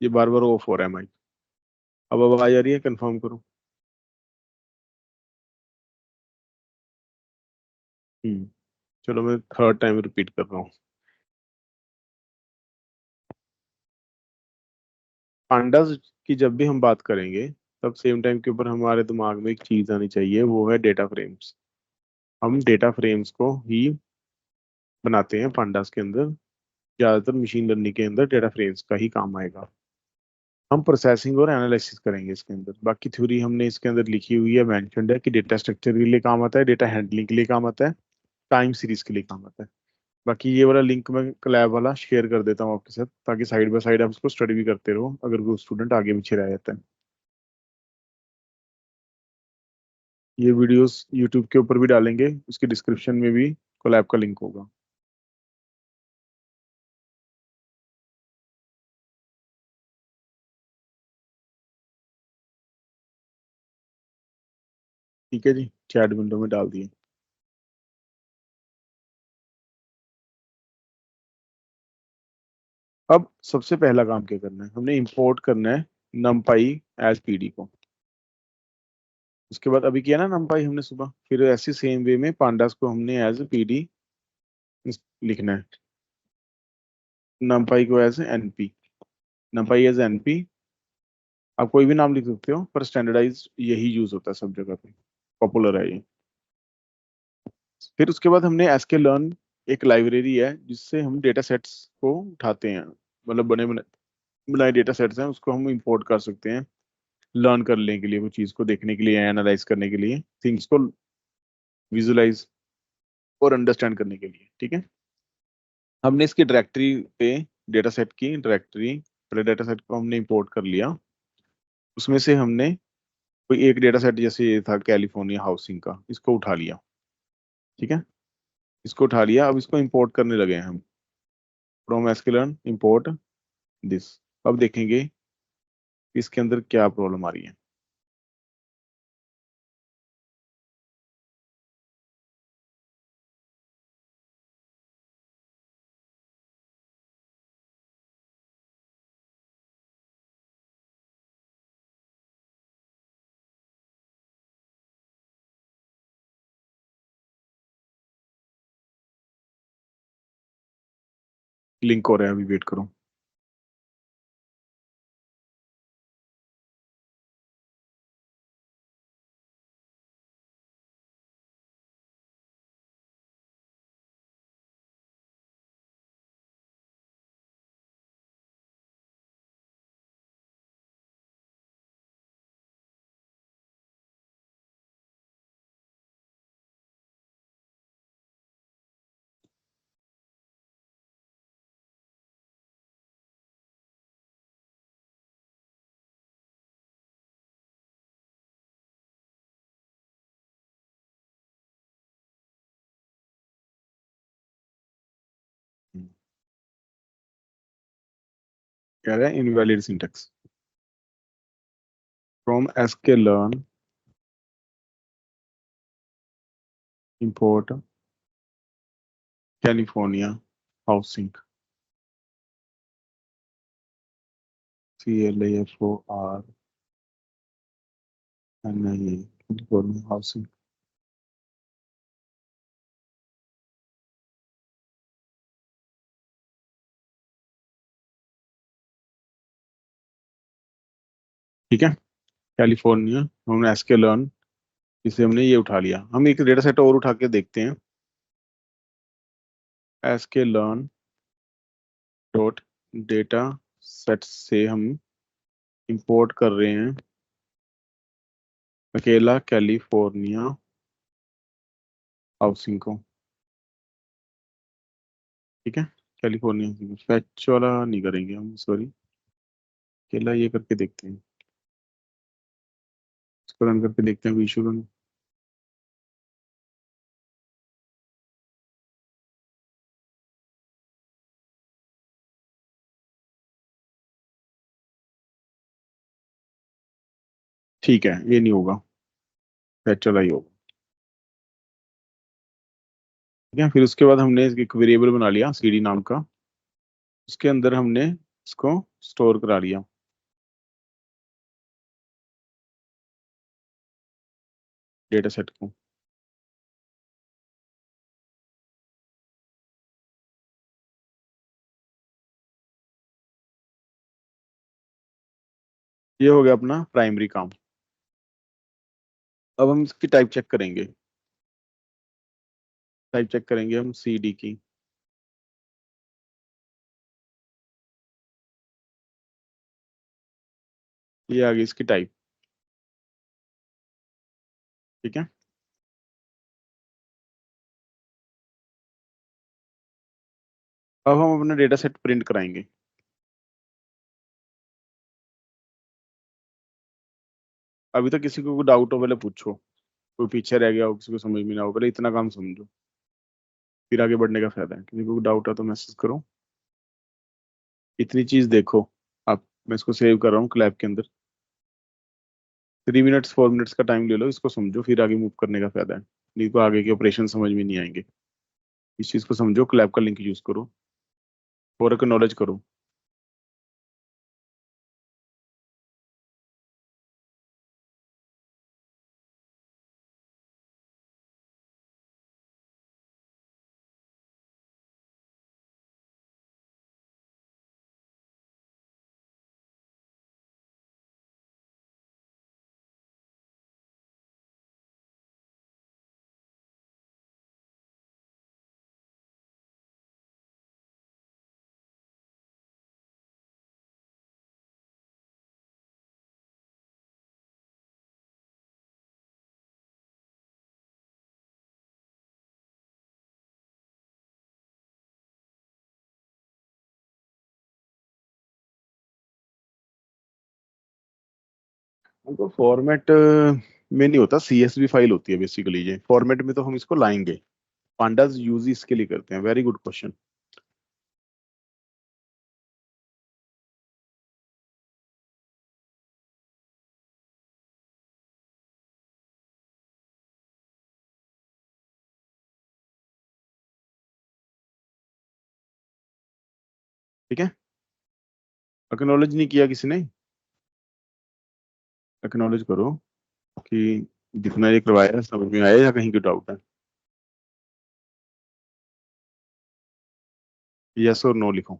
ये बार बार ऑफ हो रहा है माइक। अब आवाज आ रही है? कंफर्म करो। चलो मैं थर्ड टाइम रिपीट कर रहा हूँ। पांडास की जब भी हम बात करेंगे, तब सेम टाइम के ऊपर हमारे दिमाग में एक चीज आनी चाहिए, वो है डेटा फ्रेम्स। हम डेटा फ्रेम्स को ही बनाते हैं पांडास के अंदर। ज्यादातर मशीन लर्निंग के अंदर डेटा फ्रेम्स का ही काम आएगा। हम प्रोसेसिंग और एनालिसिस करेंगे इसके अंदर। बाकी थ्योरी हमने इसके अंदर लिखी हुई है, मेंशन्ड है कि डेटा स्ट्रक्चर के लिए काम आता है, डेटा हैंडलिंग के लिए काम आता है, टाइम सीरीज के लिए काम आता है। बाकी ये वाला लिंक मैं क्लैब वाला शेयर कर देता हूँ आपके साथ, ताकि साइड बाय साइड आप उसको स्टडी भी करते रहो अगर कोई स्टूडेंट आगे पीछे रह जाता है। ये वीडियोस यूट्यूब के ऊपर भी डालेंगे, उसके डिस्क्रिप्शन में भी कोलैब का लिंक होगा। ठीक है जी, चैट विंडो में डाल दिए। अब सबसे पहला काम क्या करना है, हमने इंपोर्ट करना है numpy एज पीडी को। उसके बाद अभी किया ना numpy हमने सुबह, फिर ऐसी सेम वे में pandas को हमने एज पीडी लिखना है। numpy को as np, numpy as np। आप कोई भी नाम लिख सकते हो, पर स्टैंडर्डाइज यही यूज होता है सब जगह पे, पॉपुलर है ये। फिर उसके बाद हमने sklearn, एक लाइब्रेरी है जिससे हम डेटा सेट्स को उठाते हैं, मतलब बने बने बनाए डेटा सेट्स हैं, उसको हम इंपोर्ट कर सकते हैं लर्न करने के लिए, वो चीज़ को देखने के लिए, एनालाइज करने के लिए, थिंग्स को विजुलाइज और अंडरस्टैंड करने के लिए। ठीक है, हमने इसकी डायरेक्टरी पे, डेटा सेट की डायरेक्टरी, पहले डेटा सेट को हमने इंपोर्ट कर लिया। उसमें से हमने कोई एक डेटा सेट, जैसे ये था कैलिफोर्निया हाउसिंग का, इसको उठा लिया। ठीक है, इसको उठा लिया, अब इसको इंपोर्ट करने लगे हैं हम। From sklearn import this. अब देखेंगे इसके अंदर क्या प्रॉब्लम आ रही है। लिंक हो रहा है, अभी वेट करो। कह रहा है invalid syntax. From sklearn import California housing, CLAFORNIA housing. ठीक है, कैलिफोर्निया हमने sklearn, इसे हमने ये उठा लिया। हम एक डेटा सेट और उठा के देखते हैं। sklearn डॉट डेटा सेट से हम इंपोर्ट कर रहे हैं अकेला कैलिफोर्निया हाउसिंग को। ठीक है, कैलिफोर्निया फैच वाला नहीं करेंगे हम, सॉरी, अकेला ये करके देखते हैं। इसको रन करके देखते हैं, कोई इशू तो नहीं। ठीक है, ये नहीं होगा, फैच वाला ही होगा। ठीक है, फिर उसके बाद हमने एक वेरिएबल बना लिया CD नाम का। उसके अंदर हमने इसको स्टोर करा लिया। डेटा सेट को ये हो गया अपना प्राइमरी काम। अब हम इसकी टाइप चेक करेंगे। टाइप चेक करेंगे हम सी डी की। ये आ गई इसकी टाइप। ठीक है। अब हम अपना डेटा सेट प्रिंट कराएंगे। अभी तक किसी को डाउट हो पहले पूछो, कोई पीछे रह गया हो, किसी को समझ में ना हो, पहले इतना काम समझो, फिर आगे बढ़ने का फायदा है। किसी को डाउट है तो मैसेज करो। इतनी चीज देखो आप, मैं इसको सेव कर रहा हूँ क्लैब के अंदर। 3 मिनट्स 4 मिनट्स का टाइम ले लो, इसको समझो, फिर आगे मूव करने का फायदा है। नहीं तो आगे के ऑपरेशन समझ में नहीं आएंगे। इस चीज को समझो, क्लैब का लिंक यूज करो और एक्नॉलेज करो। हमको फॉर्मेट में नहीं होता, सीएसवी फाइल होती है बेसिकली। ये फॉर्मेट में तो हम इसको लाएंगे। पांडास यूज ही इसके लिए करते हैं। Very good question. ठीक है। एक्नॉलेज नहीं किया किसी ने? एक्नॉलेज करो कि जितना ये करवाया है समझ में आया या कहीं की डाउट है। यस और नो लिखो।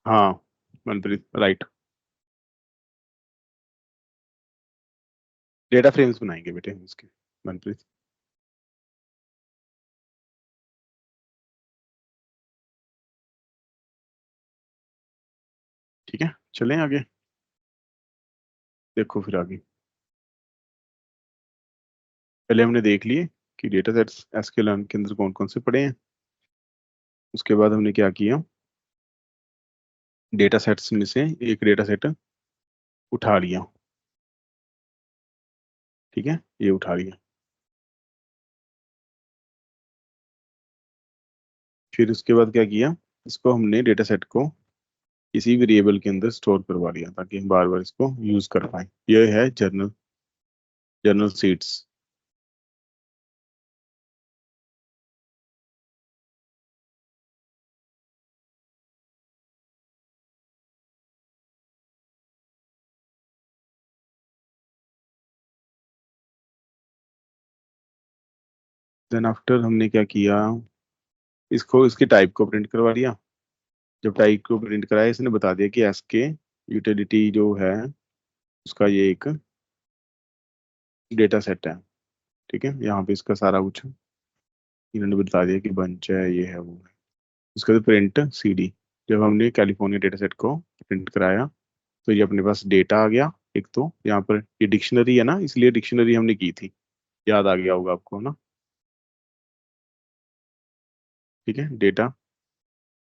हाँ मनप्रीत राइट। डेटा फ्रेम्स बनाएंगे बेटे हम इसके, मनप्रीत। ठीक है, चलें आगे। देखो फिर आगे, पहले हमने देख लिए कि डेटा सेट्स एसक्यूएल के अंदर कौन कौन से पड़े हैं। उसके बाद हमने क्या किया, डेटा सेट्स में से एक डेटा सेट उठा लिया। ठीक है, ये उठा लिया। फिर उसके बाद क्या किया, इसको हमने डेटा सेट को किसी वेरिएबल के अंदर स्टोर करवा लिया ताकि हम बार बार इसको यूज कर पाए। ये है journal, journal sheets. Then after हमने क्या किया, इसको इसकी टाइप को प्रिंट करवा लिया। जब टाइप को प्रिंट कराया, इसने बता दिया कि एसके यूटिलिटी जो है उसका ये एक डेटा सेट है। ठीक है, यहाँ पे इसका सारा कुछ इन्होंने बता दिया कि बंच है, ये है, वो है। उसके बाद प्रिंट सीडी। जब हमने कैलिफोर्निया डेटा सेट को प्रिंट कराया तो ये अपने पास डेटा आ गया। एक तो यहाँ पर ये डिक्शनरी है ना, इसलिए डिक्शनरी हमने की थी, याद आ गया होगा आपको ना। ठीक है, डेटा।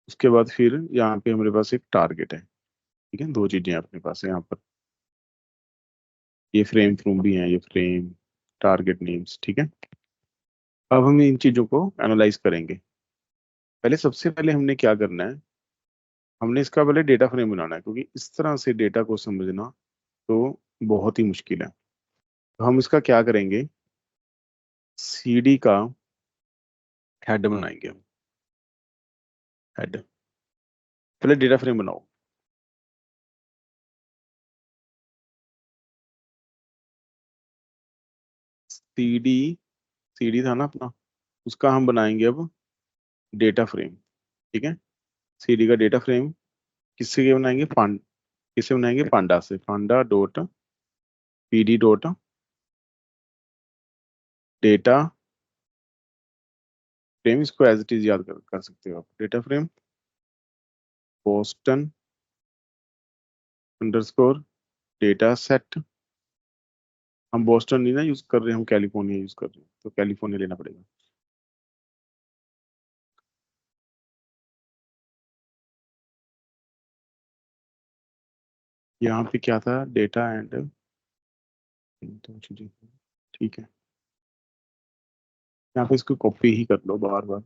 उसके बाद फिर यहाँ पे हमारे पास एक टारगेट है। ठीक है, दो चीजें अपने पास है यहाँ पर। ये फ्रेम फ्रूम भी है, ये फ्रेम टारगेट नेम्स। ठीक है, अब हम इन चीजों को एनालाइज करेंगे। पहले सबसे पहले हमने क्या करना है, हमने इसका पहले डेटा फ्रेम बनाना है, क्योंकि इस तरह से डेटा को समझना तो बहुत ही मुश्किल है। तो हम इसका क्या करेंगे, सीडी का हेड बनाएंगे हम। हेड, पहले डेटा फ्रेम बनाओ। सीडी, सीडी था ना अपना, उसका हम बनाएंगे अब डेटा फ्रेम। ठीक है, सीडी का डेटा फ्रेम किससे के बनाएंगे, किससे बनाएंगे, पांडा से। Panda dot PD dot data frame, इसको एज इट इज याद कर सकते हो आप। Data frame Boston underscore data set. हम बोस्टन नहीं ना यूज कर रहे हैं, हम कैलिफोर्निया यूज कर रहे हैं, तो कैलिफोर्निया लेना पड़ेगा। यहाँ पे क्या था, डेटा एंड, तो चीजें ठीक है। यहाँ पे इसको कॉपी ही कर लो बार बार।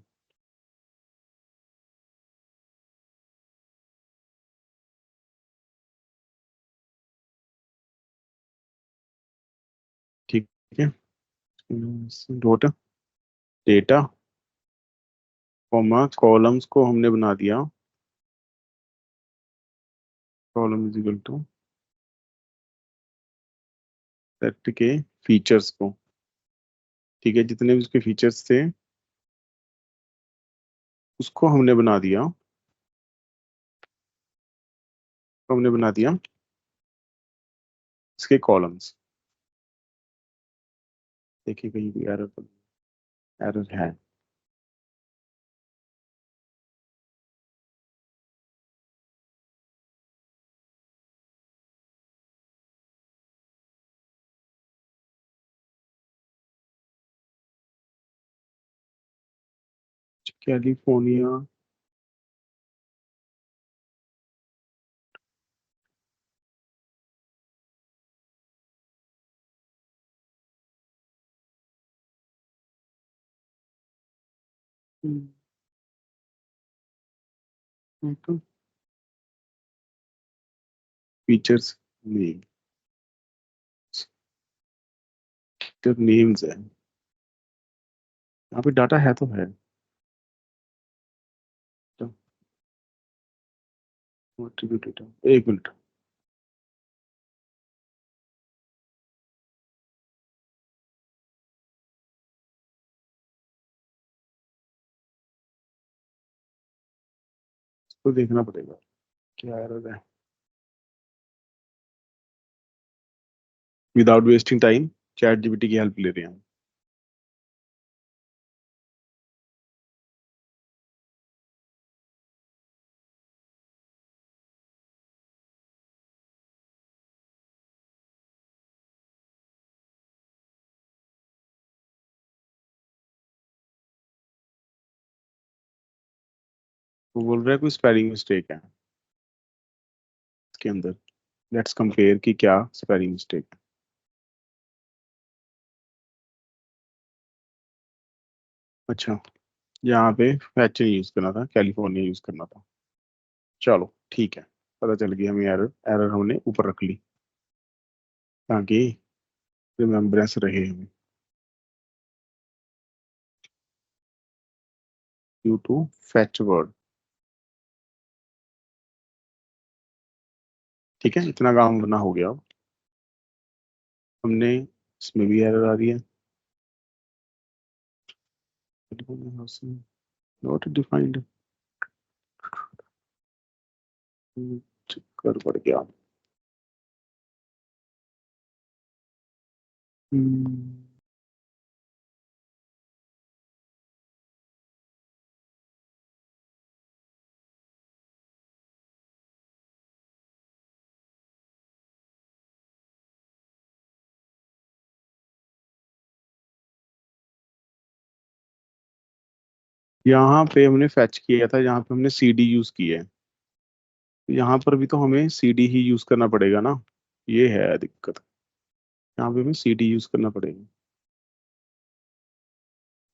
ठीक है, डॉट डेटा कॉमा कॉलम्स को हमने बना दिया, column is equal to set के फीचर्स को। ठीक है, जितने भी उसके फीचर्स थे उसको हमने बना दिया, हमने बना दिया इसके कॉलम्स। देखिए कहीं भी एरर, एरर है। कैलिफोर्निया, तो फीचर्स नेम, तो नेम्स है, यहाँ पे डाटा है तो है। एट्रीब्यूट डेटा, एक मिनट। इसको देखना पड़ेगा क्या एरर है। Without wasting time chat GPT की हेल्प ले रहे हैं हम। वो बोल रहा है कोई स्पेलिंग मिस्टेक है इसके अंदर। लेट्स कंपेयर कि क्या स्पेलिंग मिस्टेक है। अच्छा, यहाँ पे फैच यूज करना था, कैलिफोर्निया यूज करना था। चलो ठीक है, पता चल गई हमें एरर, एरर हमने ऊपर रख ली ताकि रिमेम्बरेंस रहे हमें। Due to fetch word. ठीक है, इतना काम करना हो गया। अब हमने इसमें भी एरर आ रही है, नॉट डिफाइंड, कर पड़ गया। हम्म, यहाँ पे हमने फैच किया था, यहाँ पे हमने सीडी यूज की है, तो यहाँ पर भी तो हमें सीडी ही यूज करना पड़ेगा ना। ये है दिक्कत, यहाँ पे हमें सीडी यूज करना पड़ेगा।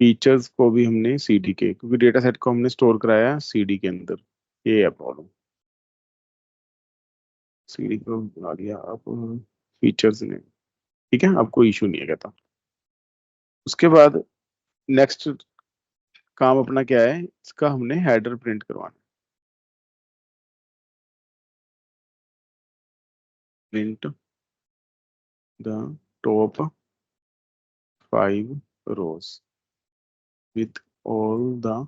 फीचर्स को भी हमने सीडी के, क्योंकि डेटा सेट को हमने स्टोर कराया है सीडी के अंदर, ये है प्रॉब्लम। सीढ़ी को बना दिया अब फीचर्स ने। ठीक है, अब कोई इशू नहीं है कहता। उसके बाद नेक्स्ट काम अपना क्या है, इसका हमने हेडर प्रिंट करवाना। Print the top 5 rows with all the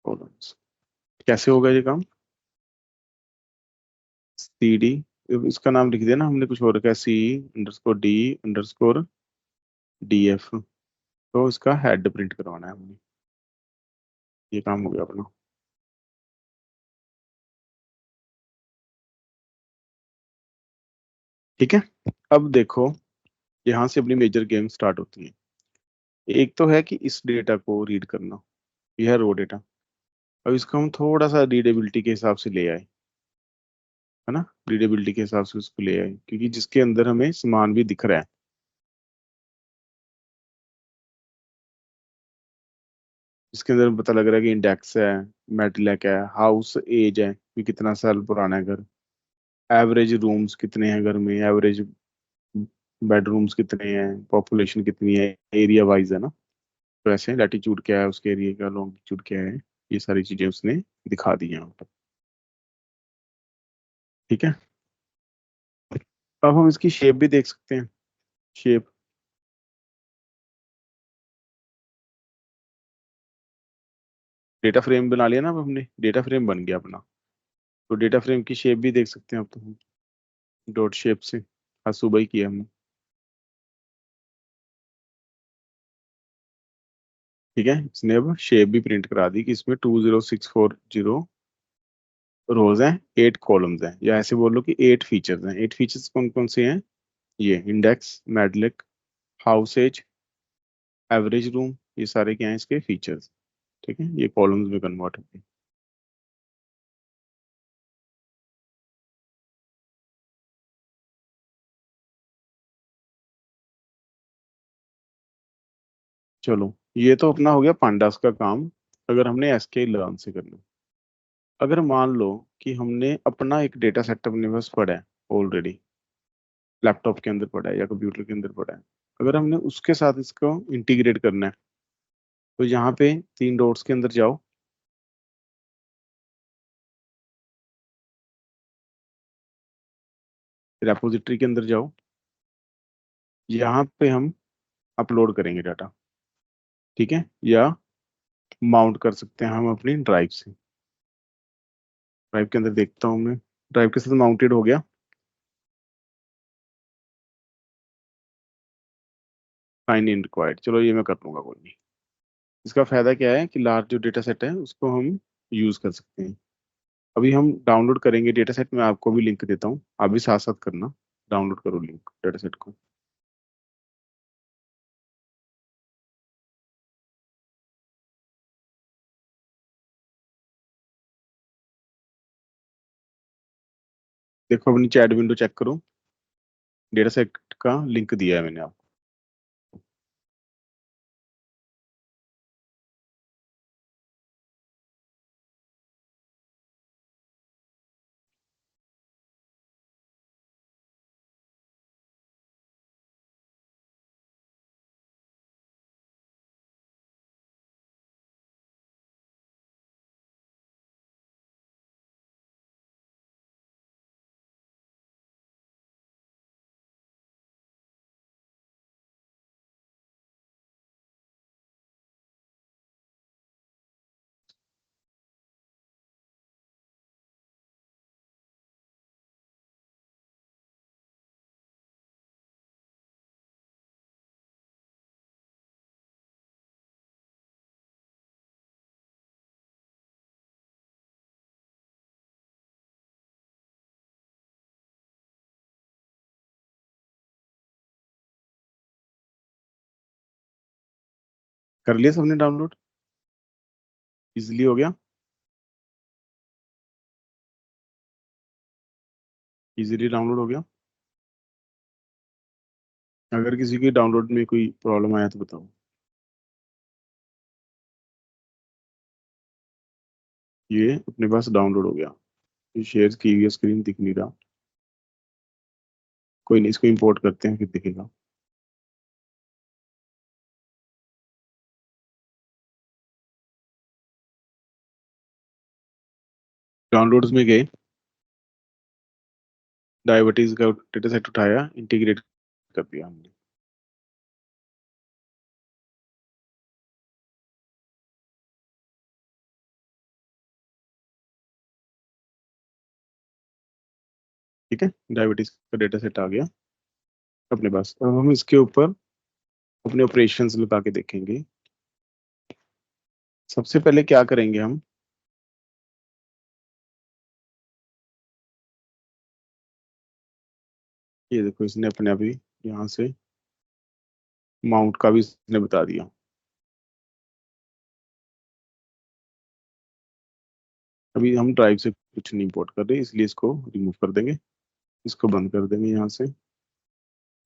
columns. कैसे होगा ये काम? सी डी, इसका नाम लिख दिया ना हमने, कुछ और रखा है, C_D_D_F। तो इसका हेड प्रिंट करवाना है हमने। ये काम हो गया अपना। ठीक है, अब देखो, यहाँ से अपनी मेजर गेम स्टार्ट होती है। एक तो है कि इस डेटा को रीड करना, यह रो डेटा। अब इसको हम थोड़ा सा रीडेबिलिटी के हिसाब से ले आए, है ना, रीडेबिलिटी के हिसाब से उसको ले आए, क्योंकि जिसके अंदर हमें सामान भी दिख रहा है। इसके अंदर पता लग रहा है कि इंडेक्स है, मेटलैक है, हाउस एज है कि कितना साल पुराना है घर, एवरेज रूम्स कितने हैं घर में, एवरेज बेडरूम्स कितने हैं, पॉपुलेशन कितनी है, एरिया वाइज है ना। तो ऐसे लैटिट्यूड क्या है उसके एरिया का, लॉन्गिट्यूड क्या है, ये सारी चीजें उसने दिखा दी हैं यहाँ पर। ठीक है, अब हम इसकी शेप भी देख सकते हैं। शेप, डेटा फ्रेम बना लिया ना अब हमने, डेटा फ्रेम बन गया अपना। तो डेटा फ्रेम की शेप भी देख सकते हैं अब तो हम, डॉट शेप से। आज सुबह ही किया हमने। ठीक है, इसने अब शेप भी प्रिंट करा दी कि इसमें 20640 रोज हैं, 8 कॉलम्स हैं, या ऐसे बोलो कि 8 फीचर्स हैं। 8 फीचर्स कौन कौन से हैं? ये इंडेक्स, मेडलिक, हाउस एज, एवरेज रूम, ये सारे क्या हैं इसके फीचर्स। ठीक है, ये कॉलम्स में कन्वर्ट होंगे। चलो, ये तो अपना हो गया पांडास का काम, अगर हमने एसके लर्न से करना। अगर मान लो कि हमने अपना एक डेटा सेट अपने पास पड़ा है ऑलरेडी, लैपटॉप के अंदर पड़ा है या कंप्यूटर के अंदर पड़ा है, अगर हमने उसके साथ इसको इंटीग्रेट करना है, तो यहाँ पे 3 डॉट्स के अंदर जाओ, रेपोजिटरी के अंदर जाओ, यहाँ पे हम अपलोड करेंगे डाटा। ठीक है, या माउंट कर सकते हैं हम अपनी ड्राइव से। ड्राइव के अंदर देखता हूँ मैं, ड्राइव के साथ माउंटेड हो गया। साइन इन रिक्वायर्ड, चलो ये मैं कर लूंगा, कोई नहीं। इसका फायदा क्या है कि लार्ज जो डेटा सेट है उसको हम यूज कर सकते हैं। अभी हम डाउनलोड करेंगे डेटा सेट, मैं आपको भी लिंक देता हूँ, आप भी साथ साथ करना। डाउनलोड करो लिंक डेटा सेट को। देखो अपनी चैट विंडो चेक करो, डेटा सेट का लिंक दिया है मैंने आपको। कर लिया सबने डाउनलोड? इजिली हो गया? इजीली डाउनलोड हो गया? अगर किसी की डाउनलोड में कोई प्रॉब्लम आया तो बताओ। ये अपने पास डाउनलोड हो गया। शेयर की हुई स्क्रीन दिख नहीं रहा, कोई नहीं, इसको इंपोर्ट करते हैं फिर दिखेगा। डाउनलोड्स में गए, डायबिटीज का डेटा सेट उठाया, इंटीग्रेट कर दिया हमने। ठीक है, डायबिटीज का डेटा सेट आ गया अपने पास। अब हम इसके ऊपर अपने ऑपरेशंस लगा के देखेंगे। सबसे पहले क्या करेंगे हम, ये देखो इसने अपने आप ही यहाँ से माउंट का भी इसने बता दिया। अभी हम ड्राइव से कुछ नहीं इंपोर्ट कर रहे, इसलिए इसको रिमूव कर देंगे, इसको बंद कर देंगे यहाँ से।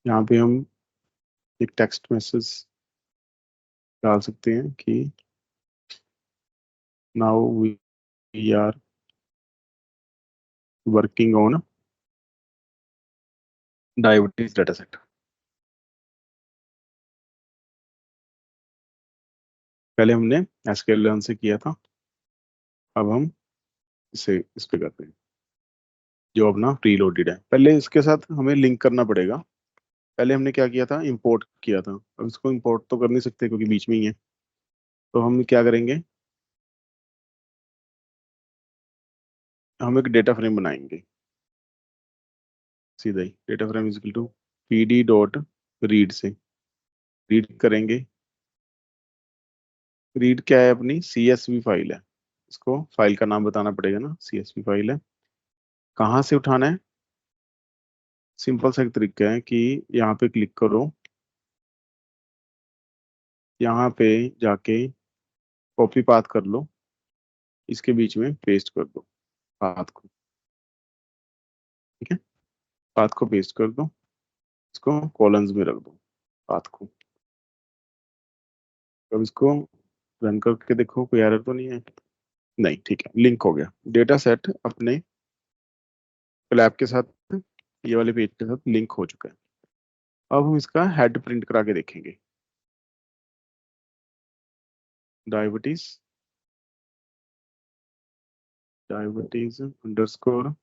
यहाँ पे हम एक टेक्स्ट मैसेज डाल सकते हैं कि now we are working on diabetes data set. पहले हमने एसक्यूएल लर्न से किया था, अब हम इसे इस पे करते हैं जो अपना प्रीलोडेड है। पहले इसके साथ हमें लिंक करना पड़ेगा। पहले हमने क्या किया था, इंपोर्ट किया था, अब इसको इंपोर्ट तो कर नहीं सकते क्योंकि बीच में ही है। तो हम क्या करेंगे, हम एक डेटा फ्रेम बनाएंगे। सीधा ही data frame is equal to pd dot read से रीड करेंगे। रीड क्या है, अपनी CSV फाइल है, इसको फाइल का नाम बताना पड़ेगा ना, CSV फाइल है। कहाँ से उठाना है, सिंपल सा एक तरीका है कि यहाँ पे क्लिक करो, यहाँ पे जाके कॉपी पाथ कर लो, इसके बीच में पेस्ट कर दो पाथ को। ठीक है, पाथ को पेस्ट कर दो, इसको कॉलम्स में रख दो पाथ को। अब इसको रन करके देखो कोई एरर तो नहीं है, नहीं, ठीक है, लिंक हो गया डेटा सेट अपने फ्लैप के साथ, ये वाले पेज के साथ लिंक हो चुका है। अब हम इसका हेड प्रिंट करा के देखेंगे। Diabetes diabetes underscore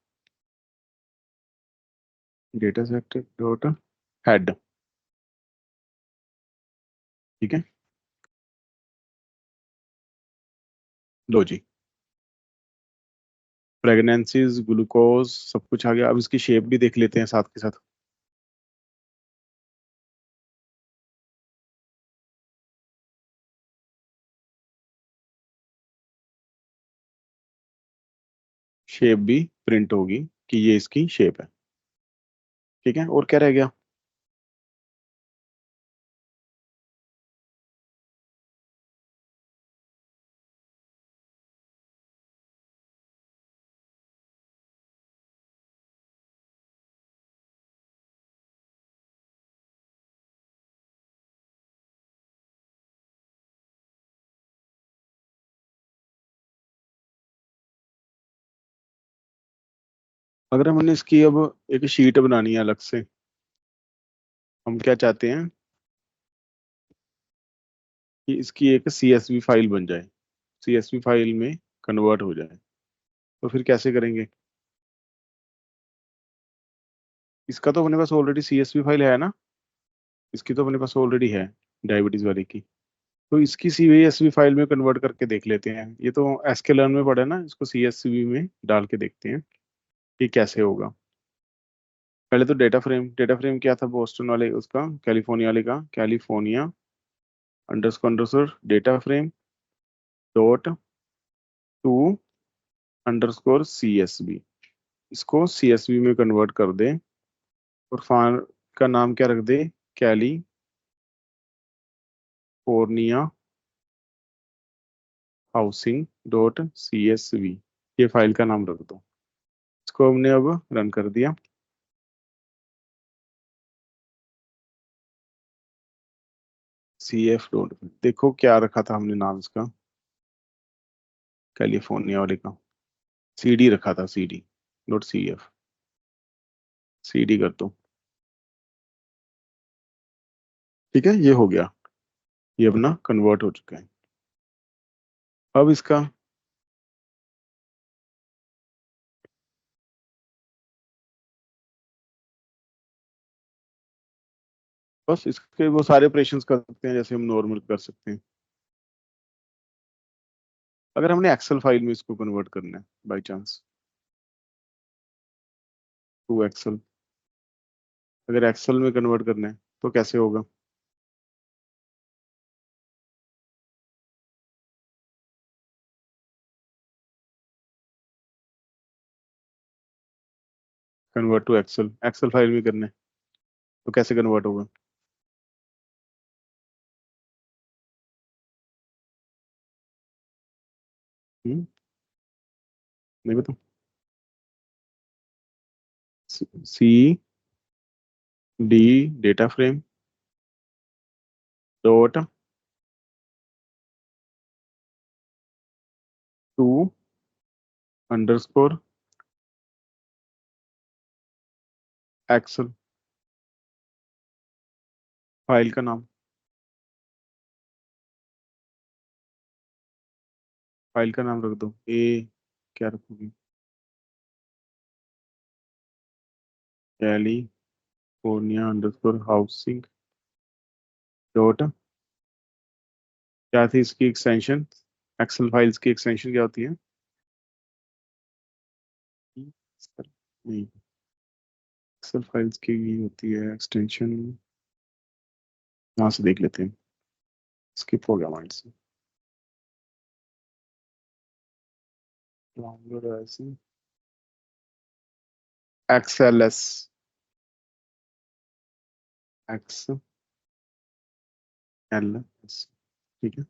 data set dot head. ठीक है, लो जी, प्रेगनेंसीज ग्लूकोज सब कुछ आ गया। अब इसकी शेप भी देख लेते हैं साथ के साथ। शेप भी प्रिंट होगी कि ये इसकी शेप है। ठीक है, और क्या रह गया, अगर हमने इसकी अब एक शीट बनानी है अलग से, हम क्या चाहते हैं कि इसकी एक CSV फाइल बन जाए, CSV फाइल में कन्वर्ट हो जाए। तो फिर कैसे करेंगे, इसका तो अपने पास ऑलरेडी CSV फाइल है ना, इसकी तो अपने पास ऑलरेडी है डायबिटीज वाले की। तो इसकी CSV फाइल में कन्वर्ट करके देख लेते हैं, ये तो SQL में पड़ा है ना, इसको CSV में डाल के देखते हैं कि कैसे होगा। पहले तो डेटा फ्रेम क्या था बोस्टन वाले उसका, कैलिफोर्निया वाले का, California underscore data frame dot to underscore CSV। इसको CSV में कन्वर्ट कर दे और फाइल का नाम क्या रख दे, कैलिफोर्निया हाउसिंग डॉट CSV, ये फाइल का नाम रख दो। इसको हमने अब रन कर दिया। CF डॉट, देखो क्या रखा था हमने नाम इसका, कैलिफोर्निया वाले का CD रखा था, CD। Not C F, C D कर दो। ठीक है, ये हो गया, ये अपना कन्वर्ट हो चुका है। अब इसका बस इसके वो सारे ऑपरेशंस कर सकते हैं जैसे हम नॉर्मल कर सकते हैं। अगर हमने एक्सेल फाइल में इसको कन्वर्ट करना है बाई चांस, टू एक्सेल, अगर एक्सेल में कन्वर्ट करना है तो कैसे होगा? Convert to Excel, Excel file में करना है तो कैसे कन्वर्ट होगा? नहीं बता। C D data frame dot to underscore Excel, file का नाम, फाइल का नाम रख दो ए, क्या रखोगी? कैलिफोर्निया अंडरस्कोर हाउसिंग डॉट, क्या थी इसकी एक्सटेंशन? एक्सेल फाइल्स की एक्सटेंशन क्या होती है? नहीं, एक्सेल फाइल्स की ये होती है एक्सटेंशन, यहाँ से देख लेते हैं, स्किप हो गया माइंड से। एक्सएलएस, एक्स एल एस, ठीक है,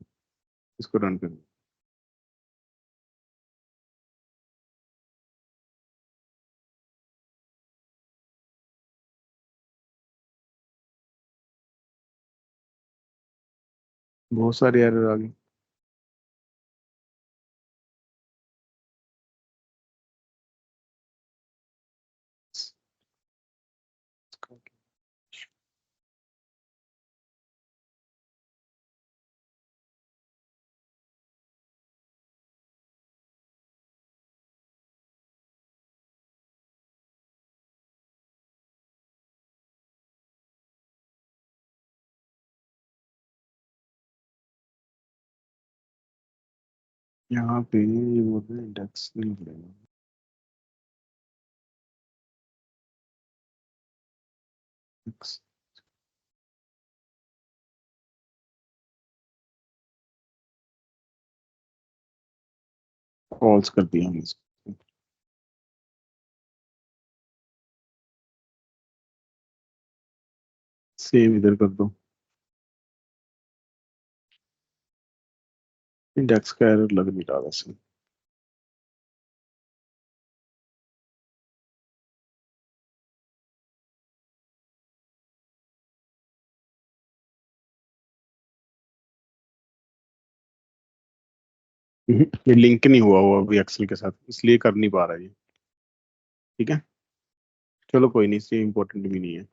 इसको रन करें। बहुत सारे एरर आ गए। यहाँ पे ये बोल रहे हैं इंडेक्स नहीं मिलेगा। कॉल्स कर दिया हमने इसको, सेम इधर कर दो। इंडेक्स का एरर लग नहीं रहा वैसे। ये लिंक नहीं हुआ हुआ अभी एक्सेल के साथ, इसलिए कर नहीं पा रहा है ये। ठीक है, चलो कोई नहीं, इससे इम्पोर्टेंट भी नहीं है,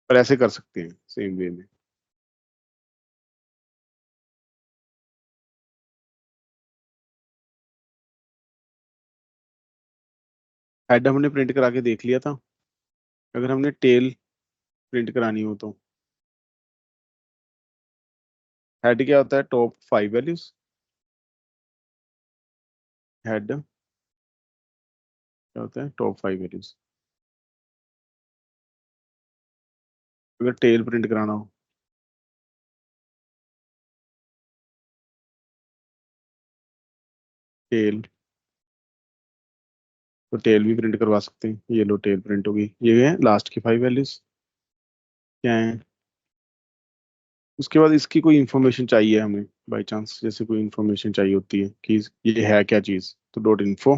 पर ऐसे कर सकते हैं सेम वे में। हेड हमने प्रिंट करा के देख लिया था, अगर हमने टेल प्रिंट करानी हो तो हेड क्या होता है? Top 5 values. हेड क्या होता है? Top 5 values. अगर टेल प्रिंट कराना हो, टेल, तो टेल भी प्रिंट करवा सकते हैं। ये लो टेल प्रिंट होगी, ये है लास्ट की 5 वैल्यूज क्या है। उसके बाद इसकी कोई इंफॉर्मेशन चाहिए हमें, बाई चांस जैसे कोई इंफॉर्मेशन चाहिए होती है कि ये है क्या चीज, तो डॉट इन्फो,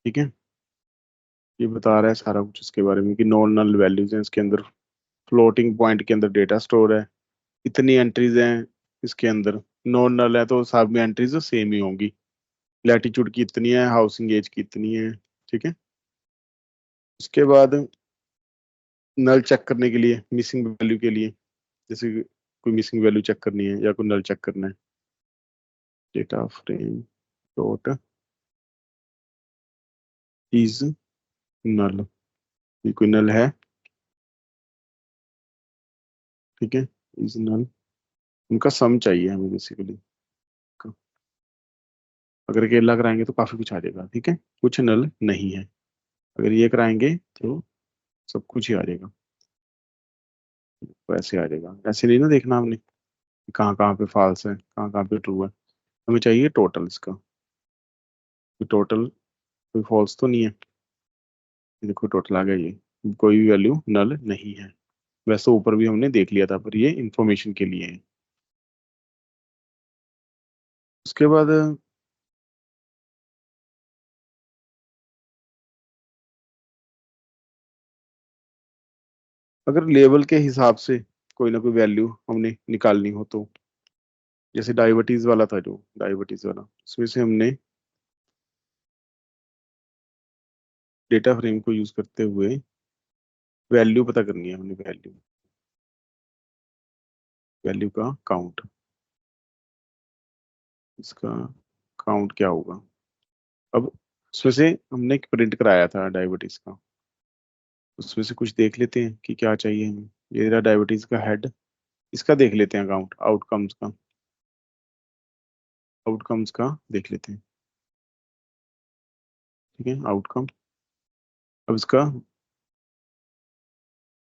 ठीक है, ये बता रहा है सारा कुछ इसके बारे में कि नॉन नल वैल्यूज हैं इसके अंदर, फ्लोटिंग पॉइंट के अंदर डेटा स्टोर है, इतनी एंट्रीज हैं इसके अंदर, नॉन नल है तो सब में एंट्रीज सेम ही होंगी। लैटिट्यूड की इतनी है, हाउसिंग एज की इतनी है, ठीक है। उसके बाद नल चेक करने के लिए, मिसिंग वैल्यू के लिए, जैसे कोई मिसिंग वैल्यू चेक करनी है या कोई नल चेक करना है, data frame dot is null, ये कोई नल है, ठीक है, इज नल। उनका सम चाहिए हमें बेसिकली। अगर अकेला कराएंगे तो काफी कुछ आ जाएगा, ठीक है, कुछ नल नहीं है। अगर ये कराएंगे तो सब कुछ ही आ जाएगा, तो ऐसे आ जाएगा। ऐसे नहीं ना देखना हमने कि कहाँ कहाँ पे फॉल्स है, कहाँ कहाँ पे ट्रू है। हमें चाहिए टोटल इसका, टोटल कोई फॉल्स तो नहीं है। ये देखो टोटल आ गया, ये कोई भी वैल्यू नल नहीं है। वैसे ऊपर भी हमने देख लिया था, पर ये इंफॉर्मेशन के लिए है। उसके बाद अगर लेवल के हिसाब से कोई ना कोई वैल्यू हमने निकालनी हो तो, जैसे डायबिटीज वाला था, जो डायबिटीज वाला, उसमें से हमने डेटा फ्रेम को यूज करते हुए वैल्यू पता करनी है। हमने वैल्यू, वैल्यू का काउंट, इसका काउंट क्या होगा। अब उसमें से हमने एक प्रिंट कराया था डायबिटीज का, उसमें से कुछ देख लेते हैं कि क्या चाहिए हमें। ये रहा डायबिटीज का हेड, इसका देख लेते हैं काउंट, आउटकम्स का, आउटकम्स का देख लेते हैं, ठीक है, आउटकम। अब इसका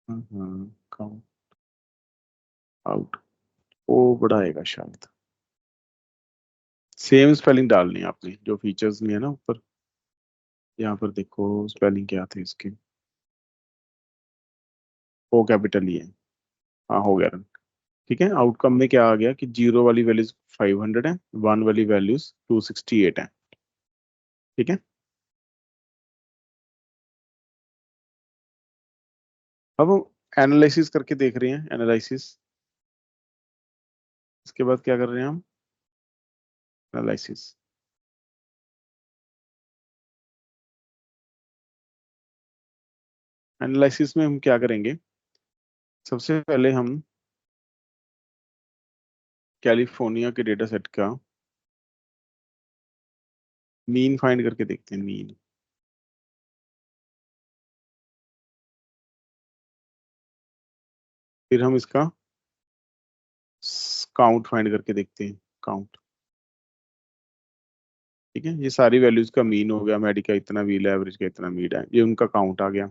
काउंट आउट, वो बड़ा आएगा शायद। सेम स्पेलिंग डालनी है आपने जो फीचर्स में है ना ऊपर, यहाँ पर देखो स्पेलिंग क्या थे इसके। ओ कैपिटल ही है, हाँ हो गया रन। ठीक है, आउटकम में क्या आ गया कि जीरो वाली वैल्यूज 500 है, वन वाली वैल्यूज 268 है, ठीक है। अब एनालिसिस करके देख रहे हैं, एनालिसिस। इसके बाद क्या कर रहे हैं हम, एनालिसिस। एनालिसिस में हम क्या करेंगे, सबसे पहले हम कैलिफोर्निया के डेटा सेट का मीन फाइंड करके देखते हैं, मीन। फिर हम इसका काउंट फाइंड करके देखते हैं, काउंट, ठीक है। ये सारी वैल्यूज का मीन हो गया, मेडी का इतना व्हील है, एवरेज का इतना मीड है, ये उनका काउंट आ गया।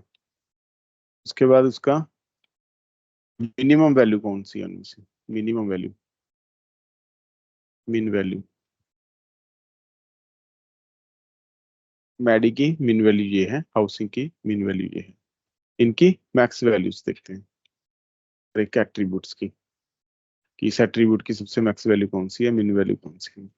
उसके बाद उसका मिनिमम वैल्यू कौन सी है उनमें से, मिनिमम वैल्यू, मीन वैल्यू। मैडी की मीन वैल्यू ये है, हाउसिंग की मीन वैल्यू ये है। इनकी मैक्स वैल्यूज देखते हैं, एक एट्रीब्यूट्स की, कि इस एट्रीब्यूट की सबसे मैक्स वैल्यू कौन सी है, मीन वैल्यू कौन सी है।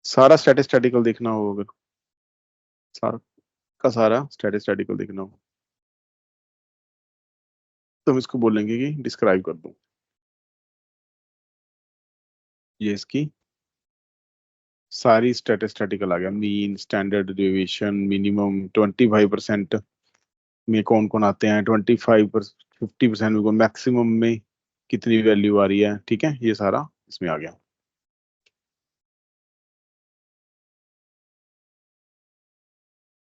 सारा स्टैटिस्टिकल देखना हो, अगर सारा का सारा स्टैटिस्टिकल देखना हो तो हम इसको बोलेंगे कि डिस्क्राइब कर दो। ये इसकी सारी स्टैटिस्टिकल आ गया, मीन, स्टैंडर्ड डेविएशन, मिनिमम 25% में कौन कौन आते हैं, 50% में कौन, मैक्सिमम में कितनी वैल्यू आ रही है, ठीक है, ये सारा इसमें आ गया।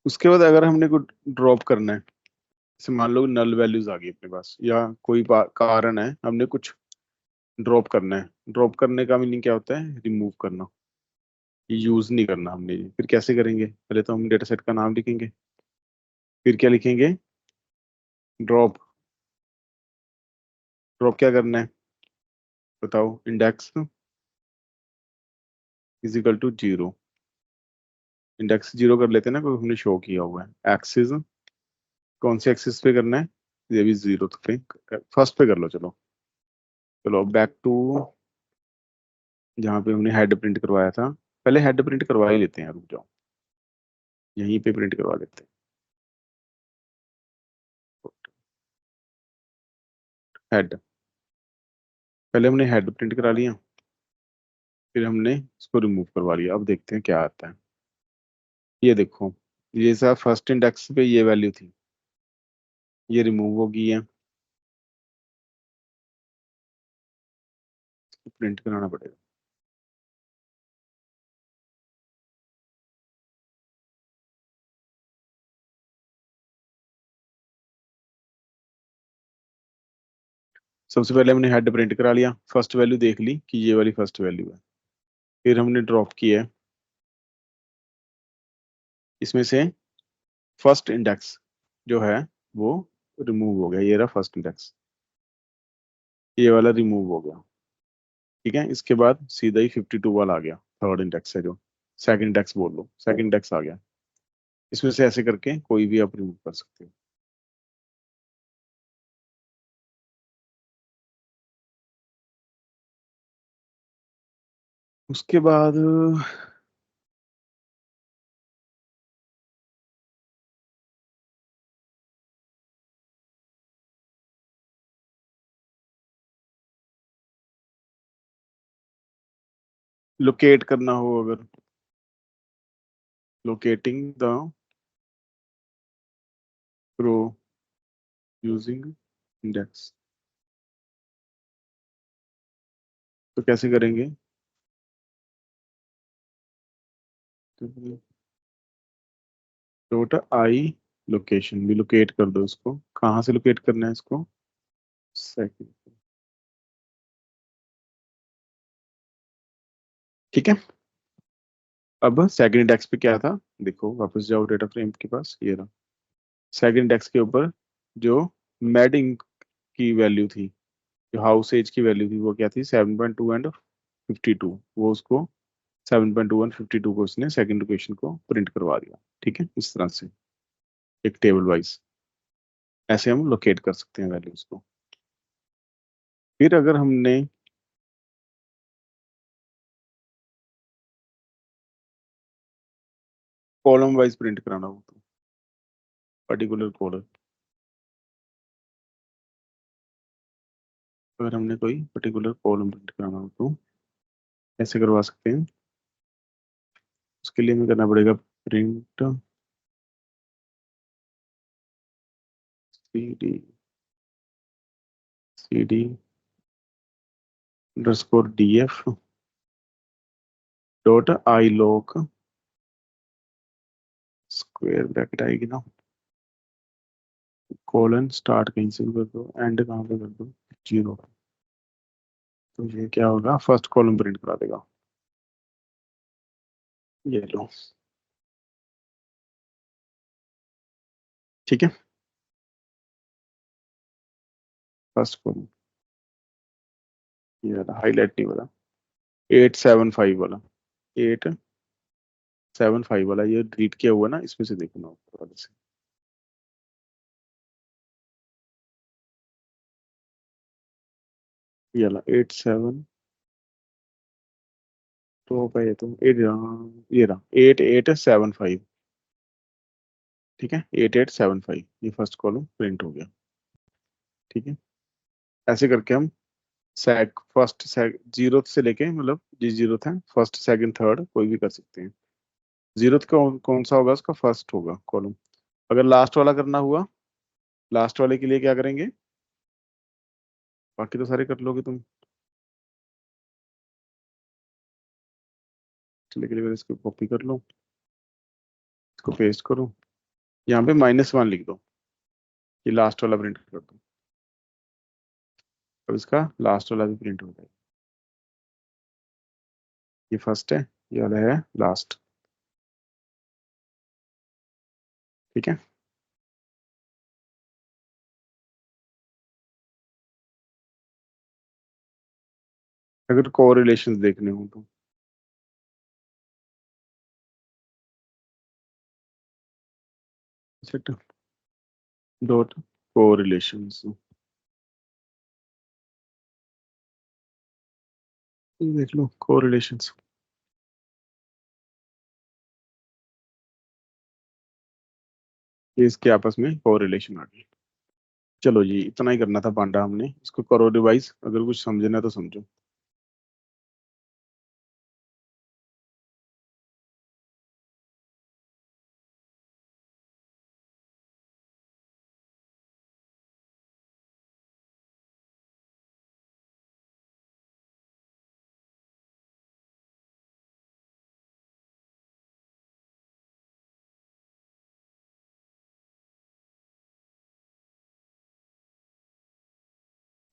उसके बाद अगर हमने को ड्रॉप करना है, जैसे मान लो नल वैल्यूज आ गई अपने पास, या कोई कारण है हमने कुछ ड्रॉप करना है। ड्रॉप करने का मीनिंग क्या होता है, रिमूव करना, यूज नहीं करना हमने ये। फिर कैसे करेंगे, पहले तो हम डेटा सेट का नाम लिखेंगे, फिर क्या लिखेंगे, ड्रॉप। ड्रॉप क्या करना है बताओ, index is equal to zero. Index zero कर लेते हैं ना, कोई हमने शो किया हुआ है। एक्सिस कौन से एक्सिस पे करना है, ये भी जीरो पे, फर्स्ट पे कर लो। चलो चलो बैक टू जहाँ पे हमने हेड प्रिंट करवाया था, पहले हेड प्रिंट करवा ही लेते हैं, रुक जाओ, यहीं पे प्रिंट करवा लेते हैं हेड। पहले हमने हेड प्रिंट करा लिया, फिर हमने इसको रिमूव करवा लिया। अब देखते हैं क्या आता है। ये देखो, ये सब फर्स्ट इंडेक्स पे ये वैल्यू थी, ये रिमूव हो गई है, प्रिंट कराना पड़ेगा। सबसे पहले हमने हेड प्रिंट करा लिया, फर्स्ट वैल्यू देख ली कि ये वाली फर्स्ट वैल्यू है। फिर हमने ड्रॉप किया है इसमें से फर्स्ट इंडेक्स जो है वो रिमूव हो गया, ये रहा फर्स्ट इंडेक्स, ये वाला रिमूव हो गया। ठीक है, इसके बाद सीधा ही 52 वाला आ गया, थर्ड इंडेक्स है जो, सेकंड इंडेक्स बोल लो, सेकंड इंडेक्स आ गया। इसमें से ऐसे करके कोई भी आप रिमूव कर सकते हो। उसके बाद लोकेट करना हो, अगर locating the row using index, तो कैसे करेंगे? डॉट आई लोकेशन भी लोकेट कर दो इसको। कहाँ से लोकेट करना है इसको? सेकंड। ठीक है, अब सेकंड इंडेक्स पे क्या था देखो, वापस जाओ डेटा फ्रेम के पास, ये रहा सेकंड इंडेक्स के ऊपर जो मेड इंक की वैल्यू थी, जो हाउस एज की वैल्यू थी, वो क्या थी? 7.2 एंड 52। वो उसको 7.2 एंड 52 को उसने सेकंड लोकेशन को प्रिंट करवा दिया। ठीक है, इस तरह से एक टेबल वाइज ऐसे हम लोकेट कर सकते हैं वैल्यूज को। फिर अगर हमने कॉलम वाइज प्रिंट कराना हो तो पर्टिकुलर कॉलम, अगर हमने कोई पर्टिकुलर कॉलम प्रिंट कराना हो तो ऐसे करवा सकते हैं। उसके लिए हमें करना पड़ेगा print C D underscore DF dot I lock, square bracket आएगी ना, कोलन स्टार्ट कहीं से भी कर दो, एंड कहाँ पे कर दो? 0। तो ये क्या होगा? फर्स्ट कॉलम प्रिंट करा देगा। ये लो, ठीक है, फर्स्ट कॉलम, ये वाला हाईलाइट नहीं वाला, 875 वाला, 875 वाला ये डिलीट किया हुआ ना, इसमें से देखना ऊपर वाले से। ये वाला 87 तो का, ये तो 8, ये रहा 8875। ठीक है, 8875, ये फर्स्ट कॉलम प्रिंट हो गया। ठीक है, ऐसे करके हम फर्स्ट जीरो से लेके, मतलब जिस जीरो है फर्स्ट सेकंड थर्ड कोई भी कर सकते हैं। जीरो कौन सा होगा? उसका फर्स्ट होगा कॉलम। अगर लास्ट वाला करना हुआ, लास्ट वाले के लिए क्या करेंगे? बाकी तो सारे कर लोगे तुम, चलिए के लिए इसको कॉपी कर लो, इसको पेस्ट करो, यहाँ पे -1 लिख दो, ये लास्ट वाला प्रिंट कर दो। अब इसका लास्ट वाला भी प्रिंट हो जाएगा। ये फर्स्ट है, ये वाला है लास्ट। ठीक है, अगर कोरिलेशंस देखने हो तो सेट डॉट कोरिलेशंस, देख लो कोरिलेशंस, ये इसके आपस में कोरिलेशन आ गई। चलो जी, इतना ही करना था पांडा हमने, इसको करो रिवाइज, अगर कुछ समझना है तो समझो।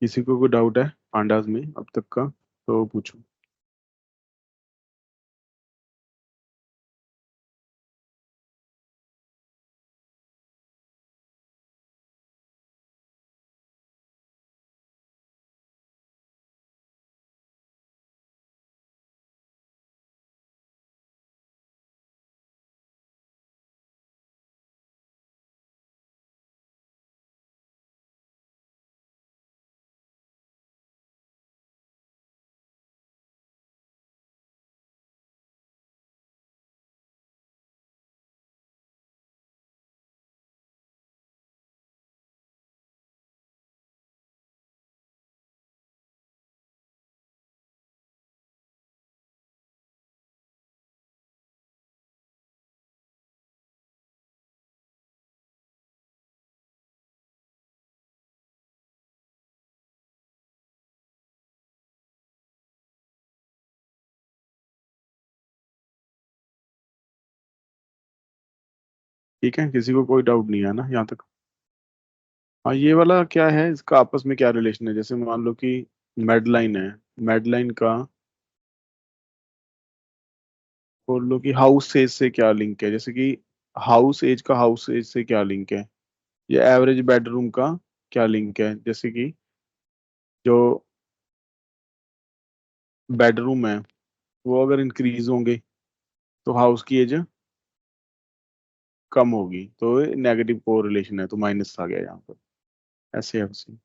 किसी को कोई डाउट है पांडास में अब तक का तो पूछो। ठीक है, किसी को कोई डाउट नहीं है ना यहाँ तक? हाँ, ये वाला क्या है, इसका आपस में क्या रिलेशन है? जैसे मान लो कि मेडलाइन है, मेडलाइन का बोल लो कि हाउस एज से क्या लिंक है, जैसे कि हाउस एज का हाउस एज से क्या लिंक है, या एवरेज बेडरूम का क्या लिंक है, जैसे कि जो बेडरूम है वो अगर इंक्रीज होंगे तो हाउस की एज कम होगी, तो नेगेटिव कोरिलेशन है, तो माइनस आ गया यहाँ पर। ऐसे है वैसे।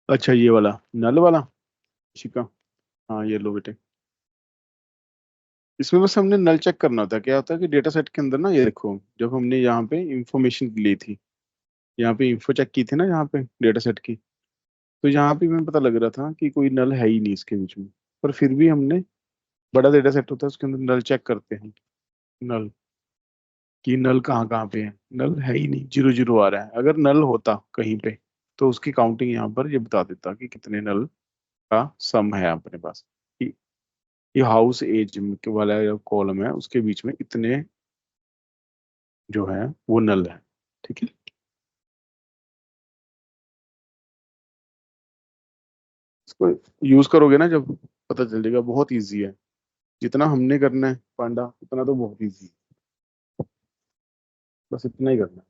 अच्छा, ये वाला नल वाला शिका। हाँ, ये लो बेटे। इसमें बस हमने नल चेक करना होता है। क्या होता है कि डेटा सेट के अंदर ना, ये देखो, जब हमने यहाँ पे इंफॉर्मेशन ली थी, यहाँ पे इंफो चेक की थी ना, यहाँ पे डेटा सेट की, तो यहाँ पे हमें पता लग रहा था कि कोई नल है ही नहीं इसके बीच में। पर फिर भी हमने, बड़ा डेटा सेट होता है उसके अंदर नल चेक करते हैं, नल कि नल कहाँ कहाँ पे है। नल है ही नहीं, जीरो जीरो आ रहा है। अगर नल होता कहीं पे तो उसकी काउंटिंग यहाँ पर ये बता देता कि कितने नल का सम है अपने पास, कि ये हाउस एज के वाला जो कॉलम है उसके बीच में इतने जो है वो नल है। ठीक है। इसको यूज करोगे ना जब, पता चल जाएगा, बहुत इजी है। जितना हमने करना है पांडा उतना तो बहुत इजी है, बस इतना ही करना है।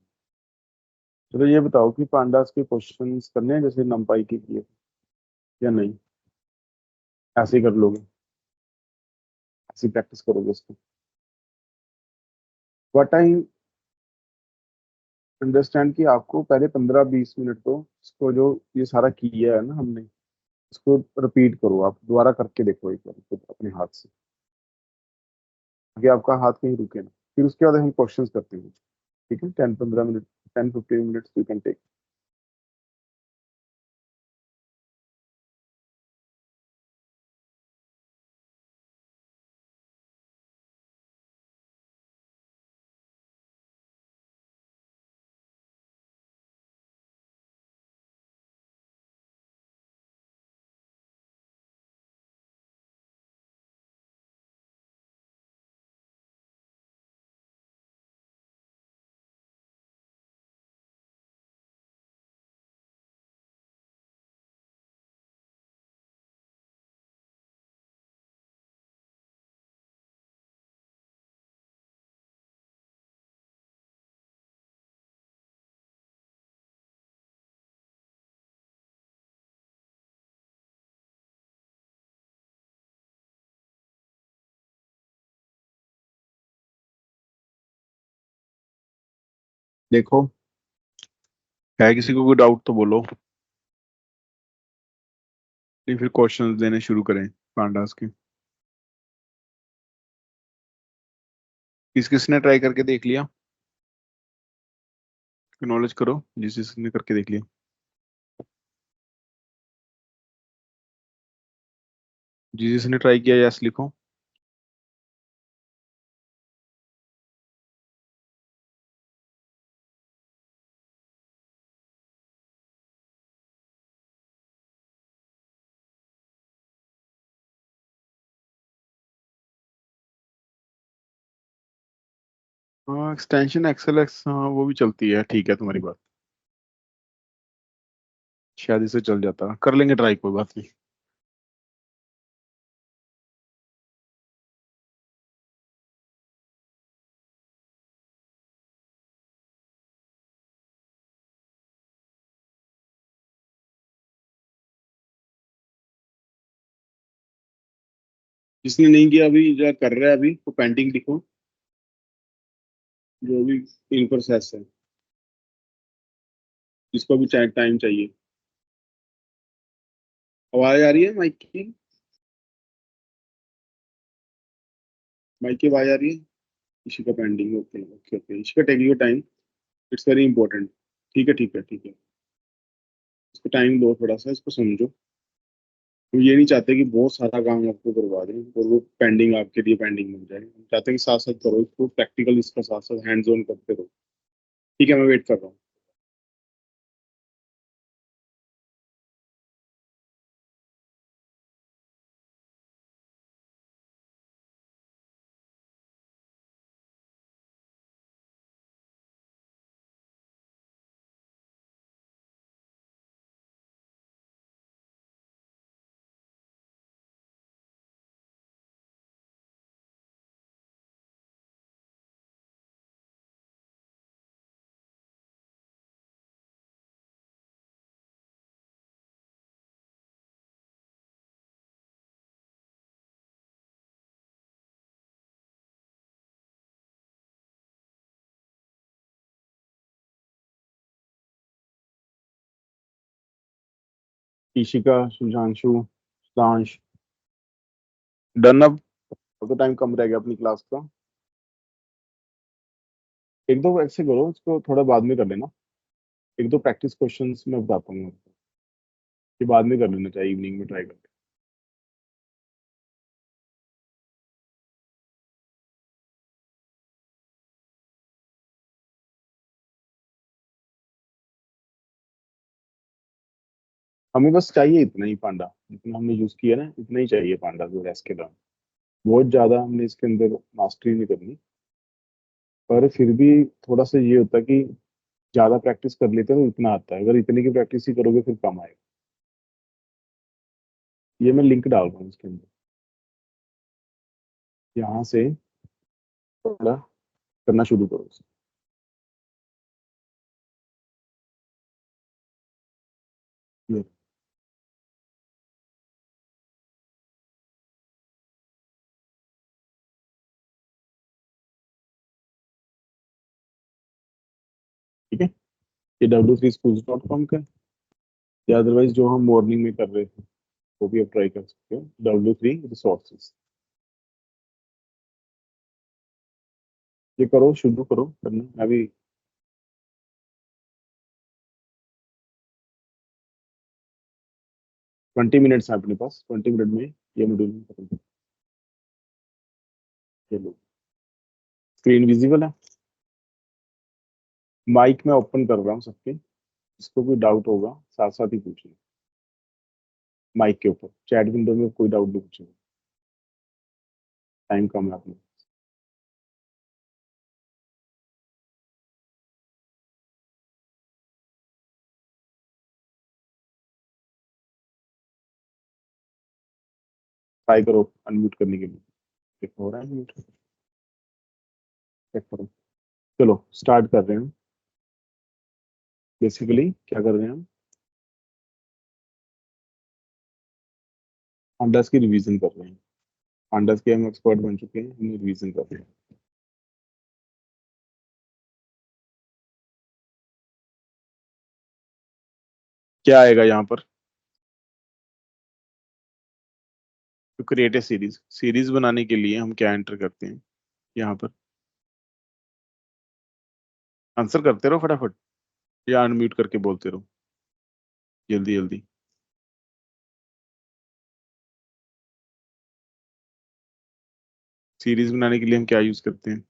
चलो ये बताओ कि पांडास के क्वेश्चंस करने हैं जैसे नंपाई के किए, या नहीं? ऐसे ही कर लोगे? ऐसे प्रैक्टिस करोगे इसको? व्हाट आई अंडरस्टैंड कि आपको पहले 15-20 मिनट तो इसको, जो ये सारा किया है ना हमने, इसको रिपीट करो, आप दोबारा करके देखो एक बार खुद अपने हाथ से, ताकि आपका हाथ कहीं रुके ना। फिर उसके बाद हम क्वेश्चंस करते हैं। ठीक है, 10-15 minute, 10-15 minutes you can take. देखो, है किसी को कोई डाउट तो बोलो, नहीं फिर क्वेश्चंस देने शुरू करें पांडास के। किस किसने ट्राई करके देख लिया? नॉलेज करो जिस जिसने करके देख लिया। जिस जिसने ट्राई किया यस लिखो। हाँ एक्सटेंशन एक्सेल एक्स, हाँ वो भी चलती है, ठीक है तुम्हारी बात। शायद इसे चल जाता, कर लेंगे ट्राई, कोई बात नहीं। जिसने नहीं किया अभी, जो कर रहा है अभी, वो पेंडिंग लिखो, जो भी इन प्रोसेस है, जिसको भी टाइम चाहिए। आवाज आ रही है माइक की? माइक की आवाज आ रही है? इसी का पेंडिंग, ओके ओके ओके, इसका take your time, it's very important. ठीक है ठीक है ठीक है, इसको टाइम दो थोड़ा सा, इसको समझो। हम ये नहीं चाहते कि बहुत सारा काम आपको करवा दें और वो पेंडिंग आपके लिए पेंडिंग बन जाए। हम चाहते हैं कि साथ साथ करो इसको, प्रैक्टिकल इसका साथ साथ हैंड्स ऑन करते रहो। ठीक है, मैं वेट कर रहा हूँ। ईशिका, सुधांशु, सुधांश, डन अब तो टाइम कम रह गया अपनी क्लास का। एक दो ऐसे करो, इसको थोड़ा बाद में कर लेना। एक दो प्रैक्टिस क्वेश्चंस मैं बताता हूँ आपको, कि बाद में कर लेना चाहिए, इवनिंग में ट्राई करके। हमें बस चाहिए इतना ही पांडा, जितना हमने यूज किया ना इतना ही चाहिए पांडा, जो रेस्ट के दौरान बहुत ज्यादा हमने इसके अंदर मास्टरी नहीं करनी। पर फिर भी थोड़ा सा ये होता है कि ज्यादा प्रैक्टिस कर लेते हैं तो इतना आता है, अगर इतने की प्रैक्टिस ही करोगे फिर कम आएगा। ये मैं लिंक डाल रहा हूँ इसके अंदर, यहाँ से थोड़ा करना शुरू करो। ये, ठीक है। ये w3schools.com का है, या अदरवाइज जो हम मॉर्निंग में कर रहे थे वो भी आप ट्राई कर सकते हो, W3 रिसोर्सेज। ये करो, शुरू करो करना अभी। 20 मिनट्स है अपने पास, 20 मिनट में ये मॉड्यूल खत्म कर। चलो, स्क्रीन विजिबल है? माइक मैं ओपन कर रहा हूँ सबके, जिसको कोई डाउट होगा साथ साथ ही पूछना। माइक के ऊपर चैट विंडो में कोई डाउट नहीं पूछेगा, टाइम कम है अपने। ट्राई करो अनम्यूट करने के लिए, देखो हो रहा है अनम्यूट, चेक करो। चलो स्टार्ट कर रहे हैं। बेसिकली क्या कर रहे हैं हम, पांडास की रिवीजन कर रहे हैं। पांडास के हम एक्सपर्ट बन चुके हैं, हम रिवीजन कर रहे हैं। क्या आएगा यहाँ पर? तो क्रिएट ए सीरीज, सीरीज बनाने के लिए हम क्या एंटर करते हैं यहाँ पर? आंसर करते रहो फटाफट या अनम्यूट करके बोलते रहो जल्दी जल्दी। सीरीज बनाने के लिए हम क्या यूज करते हैं?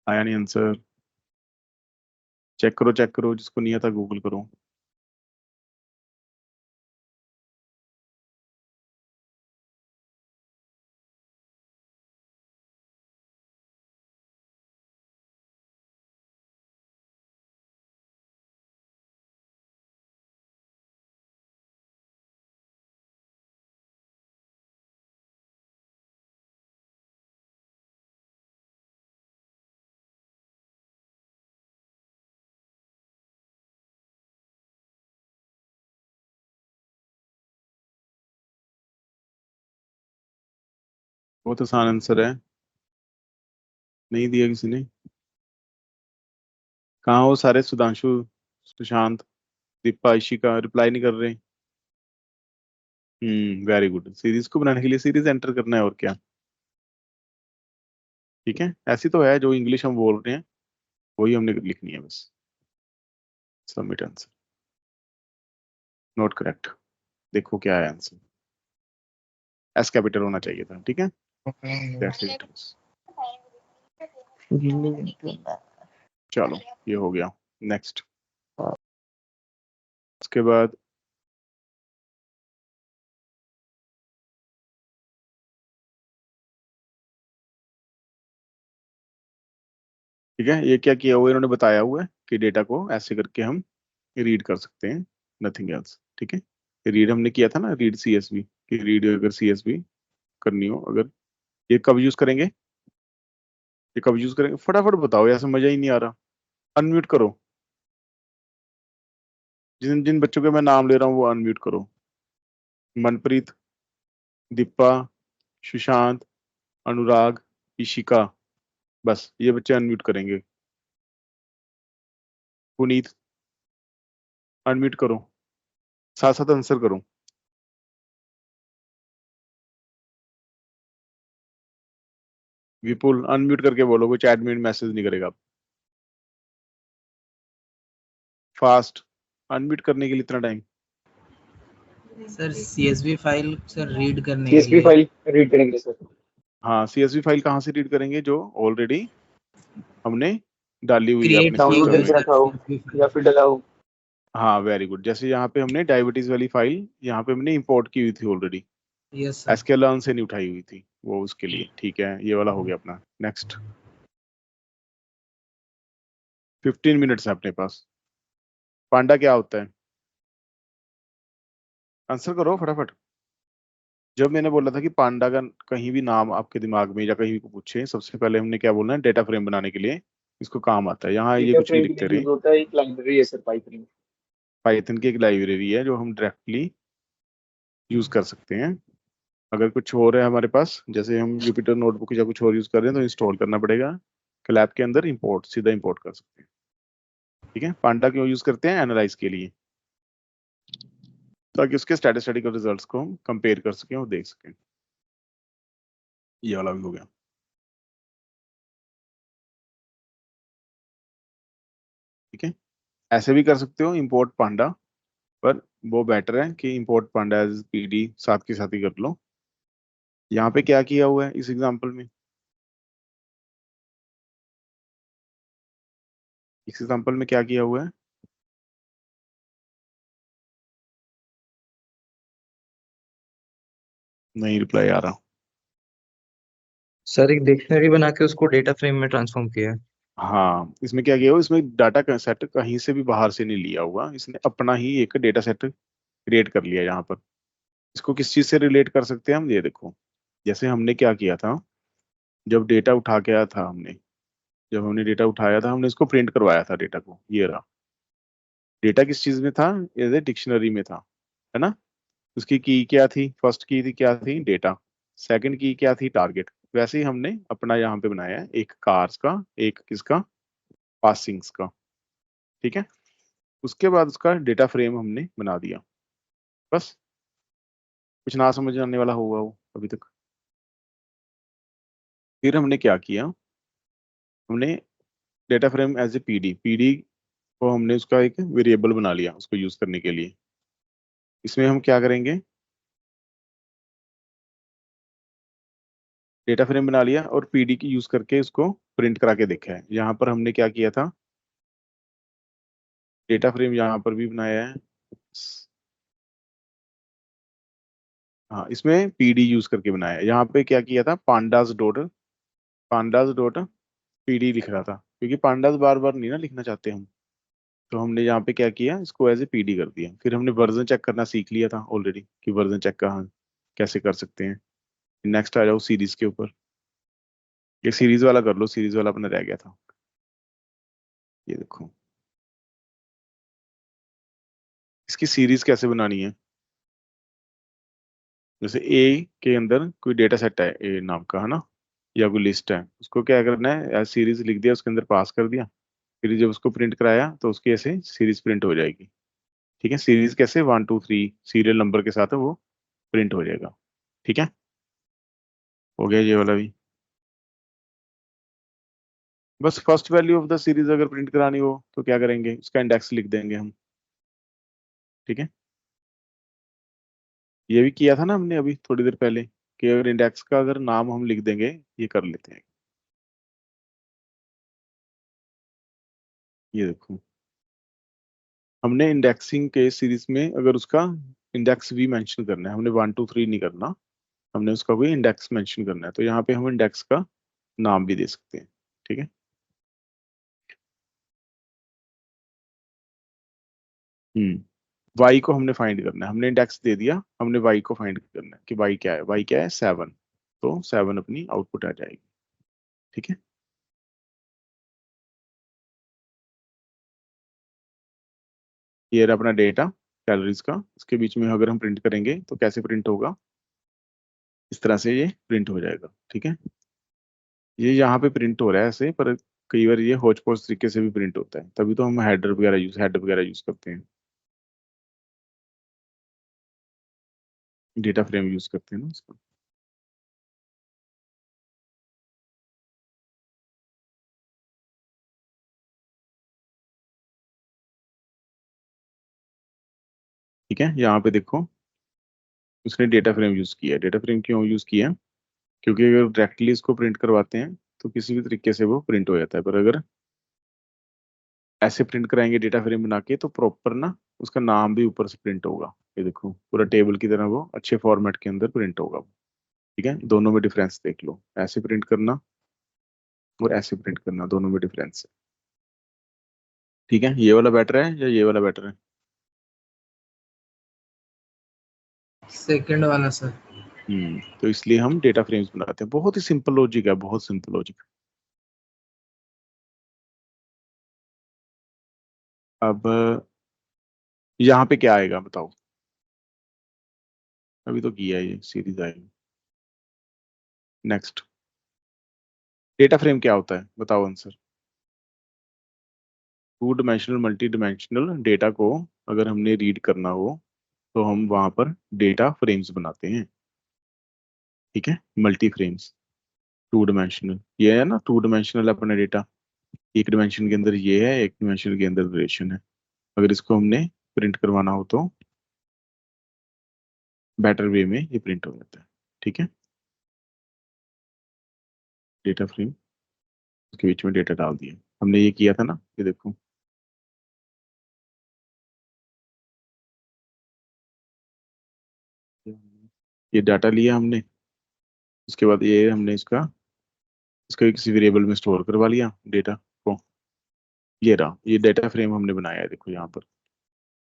आया नहीं आंसर? चेक करो, जिसको नहीं आता गूगल करो। बहुत आसान आंसर है, नहीं दिया किसी ने। कहाँ हो सारे? सुधांशु, सुशांत, दीपा, इशिका रिप्लाई नहीं कर रहे। Very good. सीरीज को बनाने के लिए सीरीज एंटर करना है और क्या। ठीक है, ऐसी तो है, जो इंग्लिश हम बोल रहे हैं वही हमने लिखनी है बस। Submit answer. Not correct. देखो क्या है आंसर, एस कैपिटल होना चाहिए था। ठीक है, दैट्स इट। चलो ये हो गया। नेक्स्ट, उसके बाद ठीक है, ये क्या किया हुआ है इन्होंने बताया हुआ है कि डेटा को ऐसे करके हम रीड कर सकते हैं, नथिंग एल्स। ठीक है, रीड हमने किया था ना, रीड सीएसवी कि रीड अगर सीएसवी करनी हो, अगर ये कब यूज करेंगे, ये कब यूज करेंगे फटाफट बताओ, ऐसा मजा ही नहीं आ रहा। अनम्यूट करो, जिन जिन बच्चों के मैं नाम ले रहा हूँ वो अनम्यूट करो। मनप्रीत, दीपा, सुशांत, अनुराग, इशिका, बस ये बच्चे अनम्यूट करेंगे। पुनीत, अनम्यूट करो, साथ साथ आंसर करो। विपुल, अनम्यूट करके बोलो, कोई चैट में मैसेज नहीं करेगा। फास्ट, अनम्यूट करने के लिए इतना time. Sir CSV file sir read करने के CSV लिए। फाइल रीड करेंगे सर। हाँ, सीएसवी फाइल कहाँ से रीड करेंगे? जो ऑलरेडी हमने डाली हुई है क्रिएट अपने की डाउनलोड सिस्टम हुई में। करके सर रखा हो CSV फाइल। या फिर डला हो। हाँ वेरी गुड, जैसे यहाँ पे हमने डायबिटीज वाली फाइल यहाँ पे हमने इंपोर्ट की हुई थी ऑलरेडी, यस सर। एसक्यूएल से नहीं उठाई हुई थी वो, उसके लिए। ठीक है, ये वाला हो गया अपना। नेक्स्ट, 15 मिनट्स है अपने पास। पांडा क्या होता है? आंसर करो फटाफट। जब मैंने बोला था कि पांडा का कहीं भी नाम आपके दिमाग में या कहीं भी पूछे, सबसे पहले हमने क्या बोलना है, डेटा फ्रेम बनाने के लिए इसको काम आता है। यहाँ ये डेटा कुछ नहीं फ्रेम के लिखते लिए रहे। यूज होता है, एक लाइब्रेरी है सर पाइथन। पाइथन की एक लाइब्रेरी है जो हम डायरेक्टली यूज कर सकते हैं। अगर कुछ और है हमारे पास, जैसे हम जुपिटर नोटबुक या कुछ और यूज कर रहे हैं, तो इंस्टॉल करना पड़ेगा। क्लैप के अंदर इंपोर्ट, सीधा इंपोर्ट कर सकते हैं। ठीक है, पांडा क्यों यूज करते हैं? एनालाइज के लिए, ताकि उसके स्टैटिस्टिकल रिजल्ट्स को हम कंपेयर कर सकें और देख सकें। ये वाला भी हो गया। ठीक है, ऐसे भी कर सकते हो इंपोर्ट पांडा, पर वो बेटर है कि इंपोर्ट पांडा एज पीडी साथ के साथ ही कर लो। यहाँ पे क्या किया हुआ है इस एग्जांपल में? इस एग्जांपल में क्या किया हुआ है? नहीं रिप्लाई आ रहा। सर एक डिक्शनरी बना के उसको डेटा फ्रेम में ट्रांसफॉर्म किया है। हाँ, इसमें क्या किया हुआ, इसमें डाटा सेट कहीं से भी बाहर से नहीं लिया हुआ, इसने अपना ही एक डेटा सेट क्रिएट कर लिया यहाँ पर। इसको किस चीज से रिलेट कर सकते हैं हम, ये देखो। जैसे हमने क्या किया था, जब डेटा उठा के आया था हमने, जब हमने डेटा उठाया था, हमने इसको प्रिंट करवाया था डेटा को। ये रहा डेटा, किस चीज में था? ये डिक्शनरी में था, है ना। उसकी की क्या थी? फर्स्ट की थी क्या थी? डेटा। सेकंड की क्या थी? टारगेट। वैसे ही हमने अपना यहाँ पे बनाया है, एक कार्स का, एक किसका? पासिंग्स का। ठीक है, उसके बाद उसका डेटा फ्रेम हमने बना दिया। बस, कुछ ना समझ आने वाला होगा वो अभी तक? फिर हमने क्या किया, हमने data frame as a PD को हमने उसका एक वेरिएबल बना लिया उसको यूज करने के लिए। इसमें हम क्या करेंगे, डेटा फ्रेम बना लिया और पीडी की यूज करके उसको प्रिंट करा के देखा है। यहाँ पर हमने क्या किया था, डेटा फ्रेम यहाँ पर भी बनाया है, हाँ इसमें पीडी यूज करके बनाया है। यहाँ पे क्या किया था, पांडास डॉट पीडी लिख रहा था, क्योंकि पांडास बार बार नहीं ना लिखना चाहते हम। तो हमने यहाँ पे क्या किया, इसको एज ए पीडी कर दिया। फिर हमने वर्जन चेक करना सीख लिया था ऑलरेडी कि वर्जन चेक कहाँ कैसे कर सकते हैं। नेक्स्ट आ जाओ सीरीज के ऊपर, ये सीरीज वाला कर लो, सीरीज वाला अपना रह गया था। ये देखो इसकी सीरीज कैसे बनानी है। जैसे ए के अंदर कोई डेटा सेट है ए नाम का, है ना, या कोई लिस्ट है, उसको क्या करना है, एज सीरीज लिख दिया, उसके अंदर पास कर दिया। फिर जब उसको प्रिंट कराया तो उसकी ऐसे सीरीज प्रिंट हो जाएगी। ठीक है, सीरीज कैसे, 1 2 3 सीरियल नंबर के साथ वो प्रिंट हो जाएगा। ठीक है, हो गया ये वाला भी। बस first value of the series अगर प्रिंट करानी हो तो क्या करेंगे, उसका इंडेक्स लिख देंगे हम। ठीक है, ये भी किया था ना हमने अभी थोड़ी देर पहले, कि अगर इंडेक्स का अगर नाम हम लिख देंगे, ये कर लेते हैं। ये देखो हमने इंडेक्सिंग के सीरीज में अगर उसका इंडेक्स भी मेंशन करना है, हमने 1 2 3 नहीं करना, हमने उसका कोई इंडेक्स मेंशन करना है, तो यहाँ पे हम इंडेक्स का नाम भी दे सकते हैं। ठीक है, वाई को हमने फाइंड करना है, हमने इंडेक्स दे दिया, हमने वाई को फाइंड करना है कि वाई क्या है, वाई क्या है 7, तो 7 अपनी आउटपुट आ जाएगी। ठीक है, ये रहा अपना डेटा कैलोरीज का, इसके बीच में अगर हम प्रिंट करेंगे तो कैसे प्रिंट होगा, इस तरह से ये प्रिंट हो जाएगा। ठीक है, ये यहाँ पे प्रिंट हो रहा है ऐसे, पर कई बार ये होच पोच तरीके से भी प्रिंट होता है, तभी तो हम हेडर वगैरह यूज करते हैं, डेटा फ्रेम यूज करते हैं ना उसका। ठीक है, यहाँ पे देखो उसने डेटा फ्रेम यूज किया। डेटा फ्रेम क्यों यूज किया, क्योंकि अगर डायरेक्टली इसको प्रिंट करवाते हैं तो किसी भी तरीके से वो प्रिंट हो जाता है, पर अगर ऐसे प्रिंट कराएंगे डेटा फ्रेम बना के तो प्रॉपर ना उसका नाम भी ऊपर से प्रिंट होगा। ये देखो पूरा टेबल की तरह वो अच्छे फॉर्मेट के अंदर प्रिंट होगा। ठीक है, दोनों में डिफरेंस देख लो, ऐसे प्रिंट करना और ऐसे प्रिंट करना, दोनों में डिफरेंस है। ठीक है, ये वाला बेटर है या ये वाला बेटर है, सेकंड वाला सर। तो इसलिए हम डेटा फ्रेम्स बनाते हैं। बहुत ही सिंपल लॉजिक है, बहुत सिंपल लॉजिक। अब यहाँ पे क्या आएगा बताओ, अभी तो किया है, ये सीरीज आएगी। नेक्स्ट, डेटा फ्रेम क्या होता है बताओ answer. 2 dimensional multi dimensional data को अगर हमने रीड करना हो तो हम वहां पर डेटा फ्रेम्स बनाते हैं। ठीक है, मल्टी फ्रेम्स, 2 डायमेंशनल, ये है ना 2 डायमेंशनल अपना डेटा, एक डायमेंशन के अंदर ये है, एक डायमेंशन के अंदर ड्यूरेशन है। अगर इसको हमने प्रिंट करवाना हो तो बेटर वे में ये प्रिंट हो जाता है। ठीक है, डेटा फ्रेम, उसके बीच में डेटा डाल दिया हमने, ये किया था ना, ये देखो ये डाटा लिया हमने, उसके बाद ये हमने इसका किसी वेरिएबल में स्टोर करवा लिया डेटा को। ये रहा, ये डेटा फ्रेम हमने बनाया है, देखो यहाँ पर,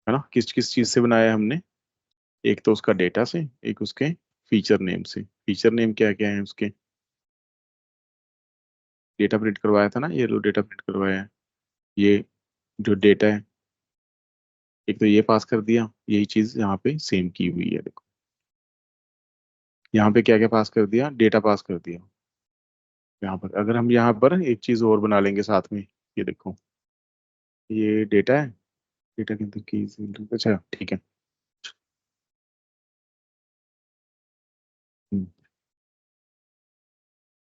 है ना, किस किस चीज से बनाया है हमने, एक तो उसका डेटा से, एक उसके फीचर नेम से। फीचर नेम क्या क्या है उसके, डेटा प्रिंट करवाया था ना, ये लो डेटा प्रिंट करवाया है, ये जो डेटा है, एक तो ये पास कर दिया, यही चीज यहाँ पे सेम की हुई है देखो, यहाँ पे क्या क्या पास कर दिया, डेटा पास कर दिया। यहाँ पर अगर हम यहाँ पर एक चीज और बना लेंगे साथ में, ये देखो ये डेटा है, डेटा के अंदर की, अच्छा ठीक है, हम्म,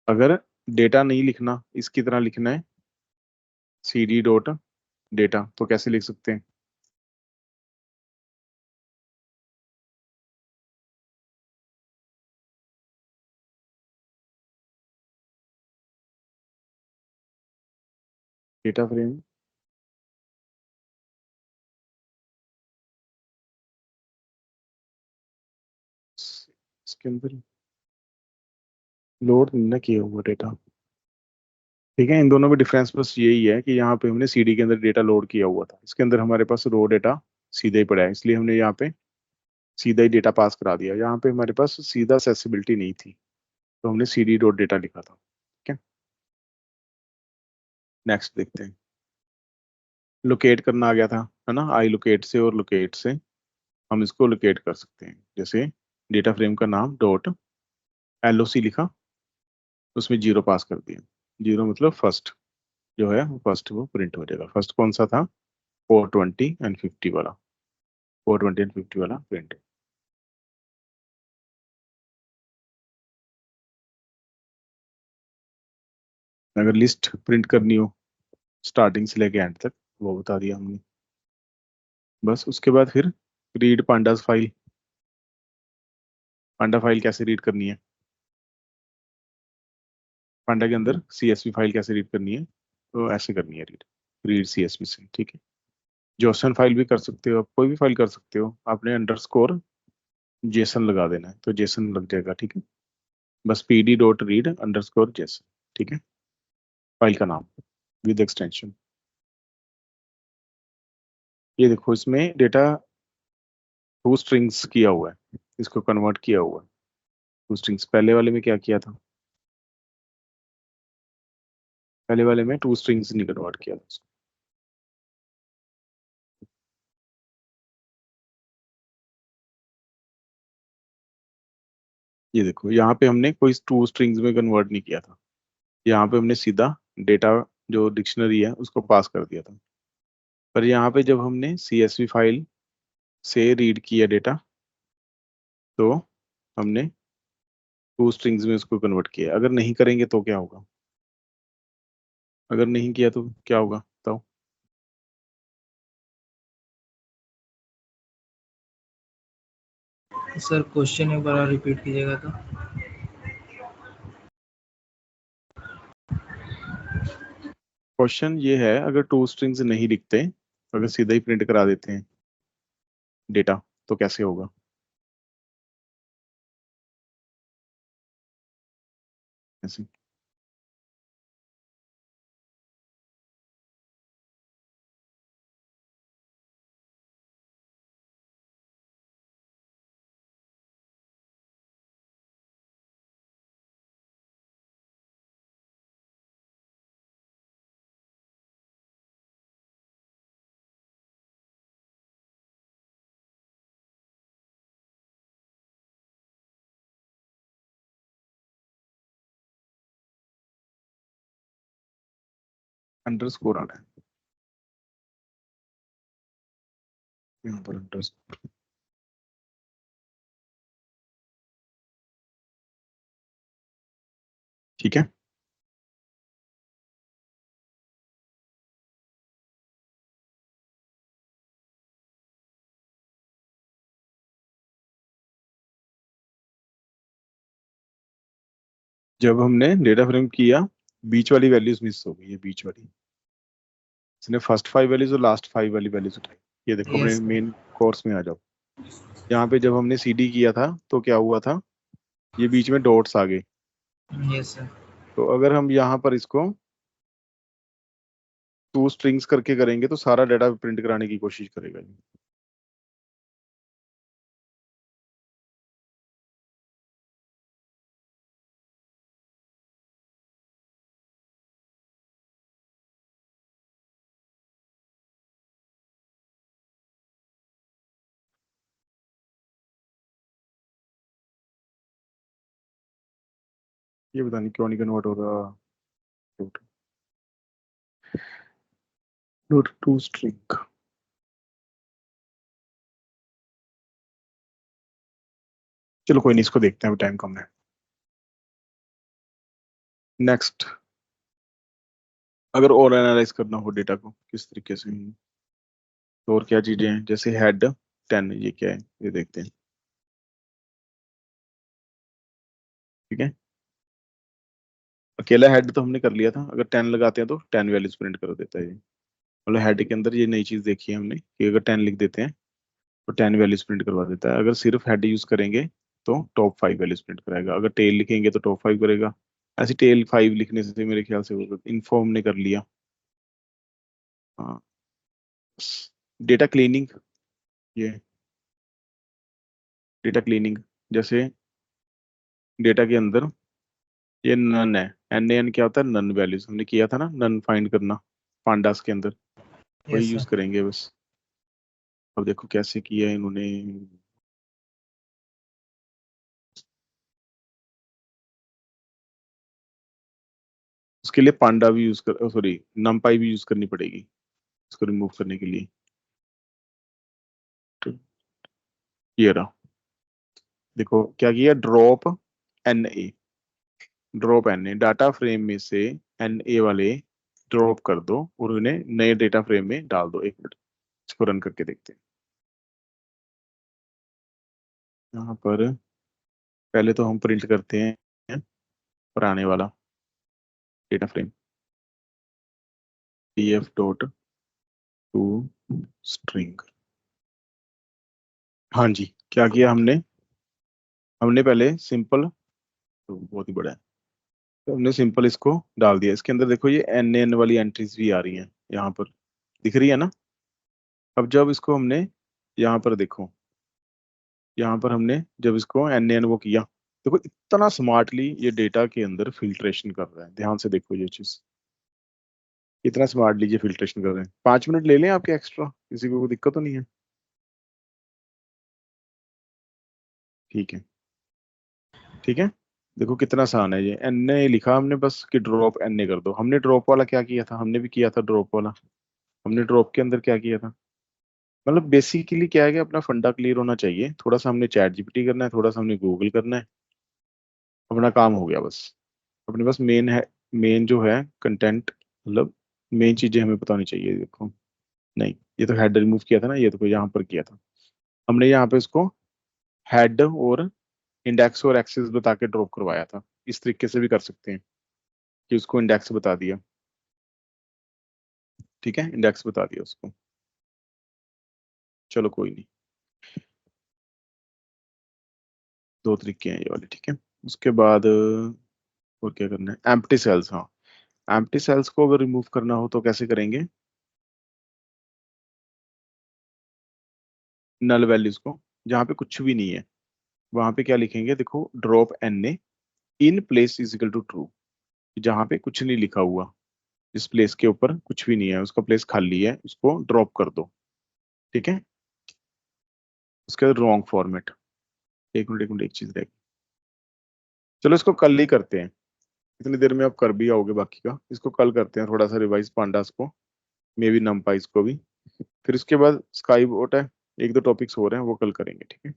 अगर डेटा नहीं लिखना, इसकी तरह लिखना है cd डॉट डेटा। तो कैसे लिख सकते हैं? डेटा फ्रेम इसके अंदर लोड नहीं ना किया हुआ डेटा। ठीक है, इन दोनों में डिफरेंस बस यही है कि यहाँ पे हमने सीडी के अंदर डेटा लोड किया हुआ था, इसके अंदर हमारे पास रो डेटा सीधा ही पड़ा है, इसलिए हमने यहाँ पे सीधा ही डेटा पास करा दिया। यहाँ पे हमारे पास सीधा एक्सेसिबिलिटी नहीं थी, तो हमने cd डॉट डेटा लिखा था। ठीक है, नेक्स्ट देखते हैं। लोकेट करना आ गया था, है ना, आई लोकेट से और लोकेट से हम इसको लोकेट कर सकते हैं। जैसे डेटा फ्रेम का नाम डॉट LOC लिखा, उसमें 0 पास कर दिया। 0 मतलब फर्स्ट जो है फर्स्ट वो प्रिंट हो जाएगा। फर्स्ट कौन सा था? 420 एंड 50 वाला, 420 एंड 50 वाला प्रिंट। अगर लिस्ट प्रिंट करनी हो स्टार्टिंग से लेके एंड तक, वो बता दिया हमने। बस उसके बाद फिर रीड पांडास फाइल, पांडा फाइल कैसे रीड करनी है, पांडा के अंदर CSV फाइल कैसे रीड करनी है, तो ऐसे करनी है रीड, रीड CSV से। ठीक है, जोसन फाइल भी कर सकते हो आप, कोई भी फाइल कर सकते हो, आपने अंडरस्कोर जेसन लगा देना है तो जेसन लग जाएगा। ठीक है, बस PD dot read underscore Jason. ठीक है, फाइल का नाम विद एक्सटेंशन। ये देखो इसमें डेटा टू स्ट्रिंग्स किया हुआ है, इसको कन्वर्ट किया हुआ है टू स्ट्रिंग्स। पहले वाले में क्या किया था? पहले वाले में टू स्ट्रिंग्स नहीं कन्वर्ट किया था उसको। ये देखो यहाँ पे हमने कोई टू स्ट्रिंग्स में कन्वर्ट नहीं किया था, यहाँ पे हमने सीधा डेटा जो डिक्शनरी है उसको पास कर दिया था। पर यहाँ पे जब हमने CSV फाइल से रीड किया डेटा, तो हमने टू स्ट्रिंग्स में उसको कन्वर्ट किया। अगर नहीं करेंगे तो क्या होगा? अगर नहीं किया तो क्या होगा बताओ? सर क्वेश्चन एक बार रिपीट कीजिएगा तो। क्वेश्चन ये है, अगर टू स्ट्रिंग्स नहीं लिखते, अगर सीधा ही प्रिंट करा देते हैं डेटा, तो कैसे होगा? ऐसे अंडरस्कोर आना है यहाँ पर, अंडरस्कोर। ठीक है, जब हमने डेटा फ्रेम किया, बीच वाली वैल्यूज मिस हो गई, ये बीच वाली, इसने फर्स्ट 5 वैल्यूज और लास्ट 5 वाली वैल्यूज उठाई। ये देखो अपने यस सर। मेन कोर्स में आ जाओ। यहाँ पे जब हमने CD किया था तो क्या हुआ था? ये बीच में डॉट्स आ गए। Yes sir. तो अगर हम यहाँ पर इसको टू स्ट्रिंग्स करके करेंगे तो सारा डाटा प्रिंट कराने की कोशिश करेगा ये। ये पता नहीं क्यों नहीं कन्वर्ट हो रहा। डॉट टू स्ट्रिंग, चलो कोई नहीं, इसको देखते हैं, अभी टाइम कम है। नेक्स्ट, अगर और एनालाइज करना हो डेटा को किस तरीके से, तो और क्या चीजें हैं, जैसे हेड 10, ये क्या है ये देखते हैं। ठीक है, अकेला हेड तो हमने कर लिया था, अगर 10 लगाते हैं तो 10 वैल्यूज प्रिंट कर देता है ये। मतलब हेड के अंदर ये नई चीज देखी है हमने कि अगर 10 लिख देते हैं तो 10 वैल्यूज प्रिंट करवा देता है। अगर सिर्फ हेड यूज करेंगे तो टॉप 5 वैल्यूज प्रिंट कराएगा, अगर टेल लिखेंगे तो टॉप 5 करेगा। ऐसे टेल 5 लिखने से मेरे ख्याल से इन्फॉर्म ने कर लिया। हाँ, डेटा क्लीनिंग, ये डेटा क्लीनिंग, जैसे डेटा के अंदर ये नन है, NaN क्या होता है, नन वैल्यूज, हमने किया था ना नन फाइंड करना पांडास के अंदर, वही यस यूज सर। करेंगे बस। अब देखो कैसे किया है इन्होंने। उसके लिए पांडा भी यूज कर, सॉरी नमपाई भी यूज करनी पड़ेगी इसको रिमूव करने के लिए। तो ये रहा, देखो क्या किया, drop NA, drop NA, data frame में से NA वाले ड्रॉप कर दो और उन्हें नए डेटा फ्रेम में डाल दो। एक मिनट इसको रन करके देखते हैं। यहाँ पर पहले तो हम प्रिंट करते हैं पुराने वाला data frame, df dot to string. हाँ जी, क्या किया हमने, हमने पहले सिंपल, तो बहुत ही बड़ा है, तो हमने सिंपल इसको डाल दिया। इसके अंदर देखो ये NaN वाली एंट्रीज भी आ रही हैं, यहाँ पर दिख रही है ना। अब जब इसको हमने यहाँ पर देखो, यहाँ पर हमने जब इसको NaN वो किया, देखो इतना स्मार्टली ये डेटा के अंदर फिल्ट्रेशन कर रहा है, ध्यान से देखो ये चीज, इतना स्मार्टली ये फिल्ट्रेशन कर रहे हैं। 5 मिनट ले लें आपके एक्स्ट्रा, किसी को कोई दिक्कत तो नहीं है? ठीक है, ठीक है, देखो कितना आसान है ये। NA लिखा हमने बस कि ड्रॉप NA कर दो। हमने ड्रॉप वाला क्या किया था, हमने भी किया था ड्रॉप वाला। हमने ड्रॉप के अंदर क्या किया था, मतलब बेसिकली क्या है कि अपना फंडा क्लियर होना चाहिए, थोड़ा सा हमने चैट जीपीटी करना है, थोड़ा सा हमने गूगल करना है, अपना काम हो गया बस। अपने पास मेन है, मेन जो है कंटेंट, मतलब मेन चीजें हमें पता होनी चाहिए। देखो नहीं, ये तो हेड रिमूव किया था ना, ये तो यहाँ पर किया था हमने, यहाँ पे इसको हेड और इंडेक्स और एक्सेस बता के ड्रॉप करवाया था। इस तरीके से भी कर सकते हैं कि उसको इंडेक्स बता दिया, ठीक है, इंडेक्स बता दिया उसको, चलो कोई नहीं, 2 तरीके हैं ये वाले, ठीक है। उसके बाद और क्या करना है, एम्प्टी सेल्स। हाँ, एम्प्टी सेल्स को अगर रिमूव करना हो तो कैसे करेंगे, नल वैल्यूज को, जहाँ पे कुछ भी नहीं है वहां पे क्या लिखेंगे, देखो drop NA in place is equal to true, जहाँ पे कुछ नहीं लिखा हुआ, जिस प्लेस के ऊपर कुछ भी नहीं है उसका प्लेस खाली है, उसको ड्रॉप कर दो, ठीक है। उसके बाद रॉन्ग फॉर्मेट, एक मिनट एक चीज रहेगी, चलो इसको कल ही करते हैं, इतनी देर में आप कर भी आओगे बाकी का, इसको कल करते हैं थोड़ा सा रिवाइज पांडास को, मे भी नमपाइस को भी, फिर उसके बाद स्काई बोट है, 1-2 टॉपिक्स हो रहे हैं वो कल करेंगे, ठीक है।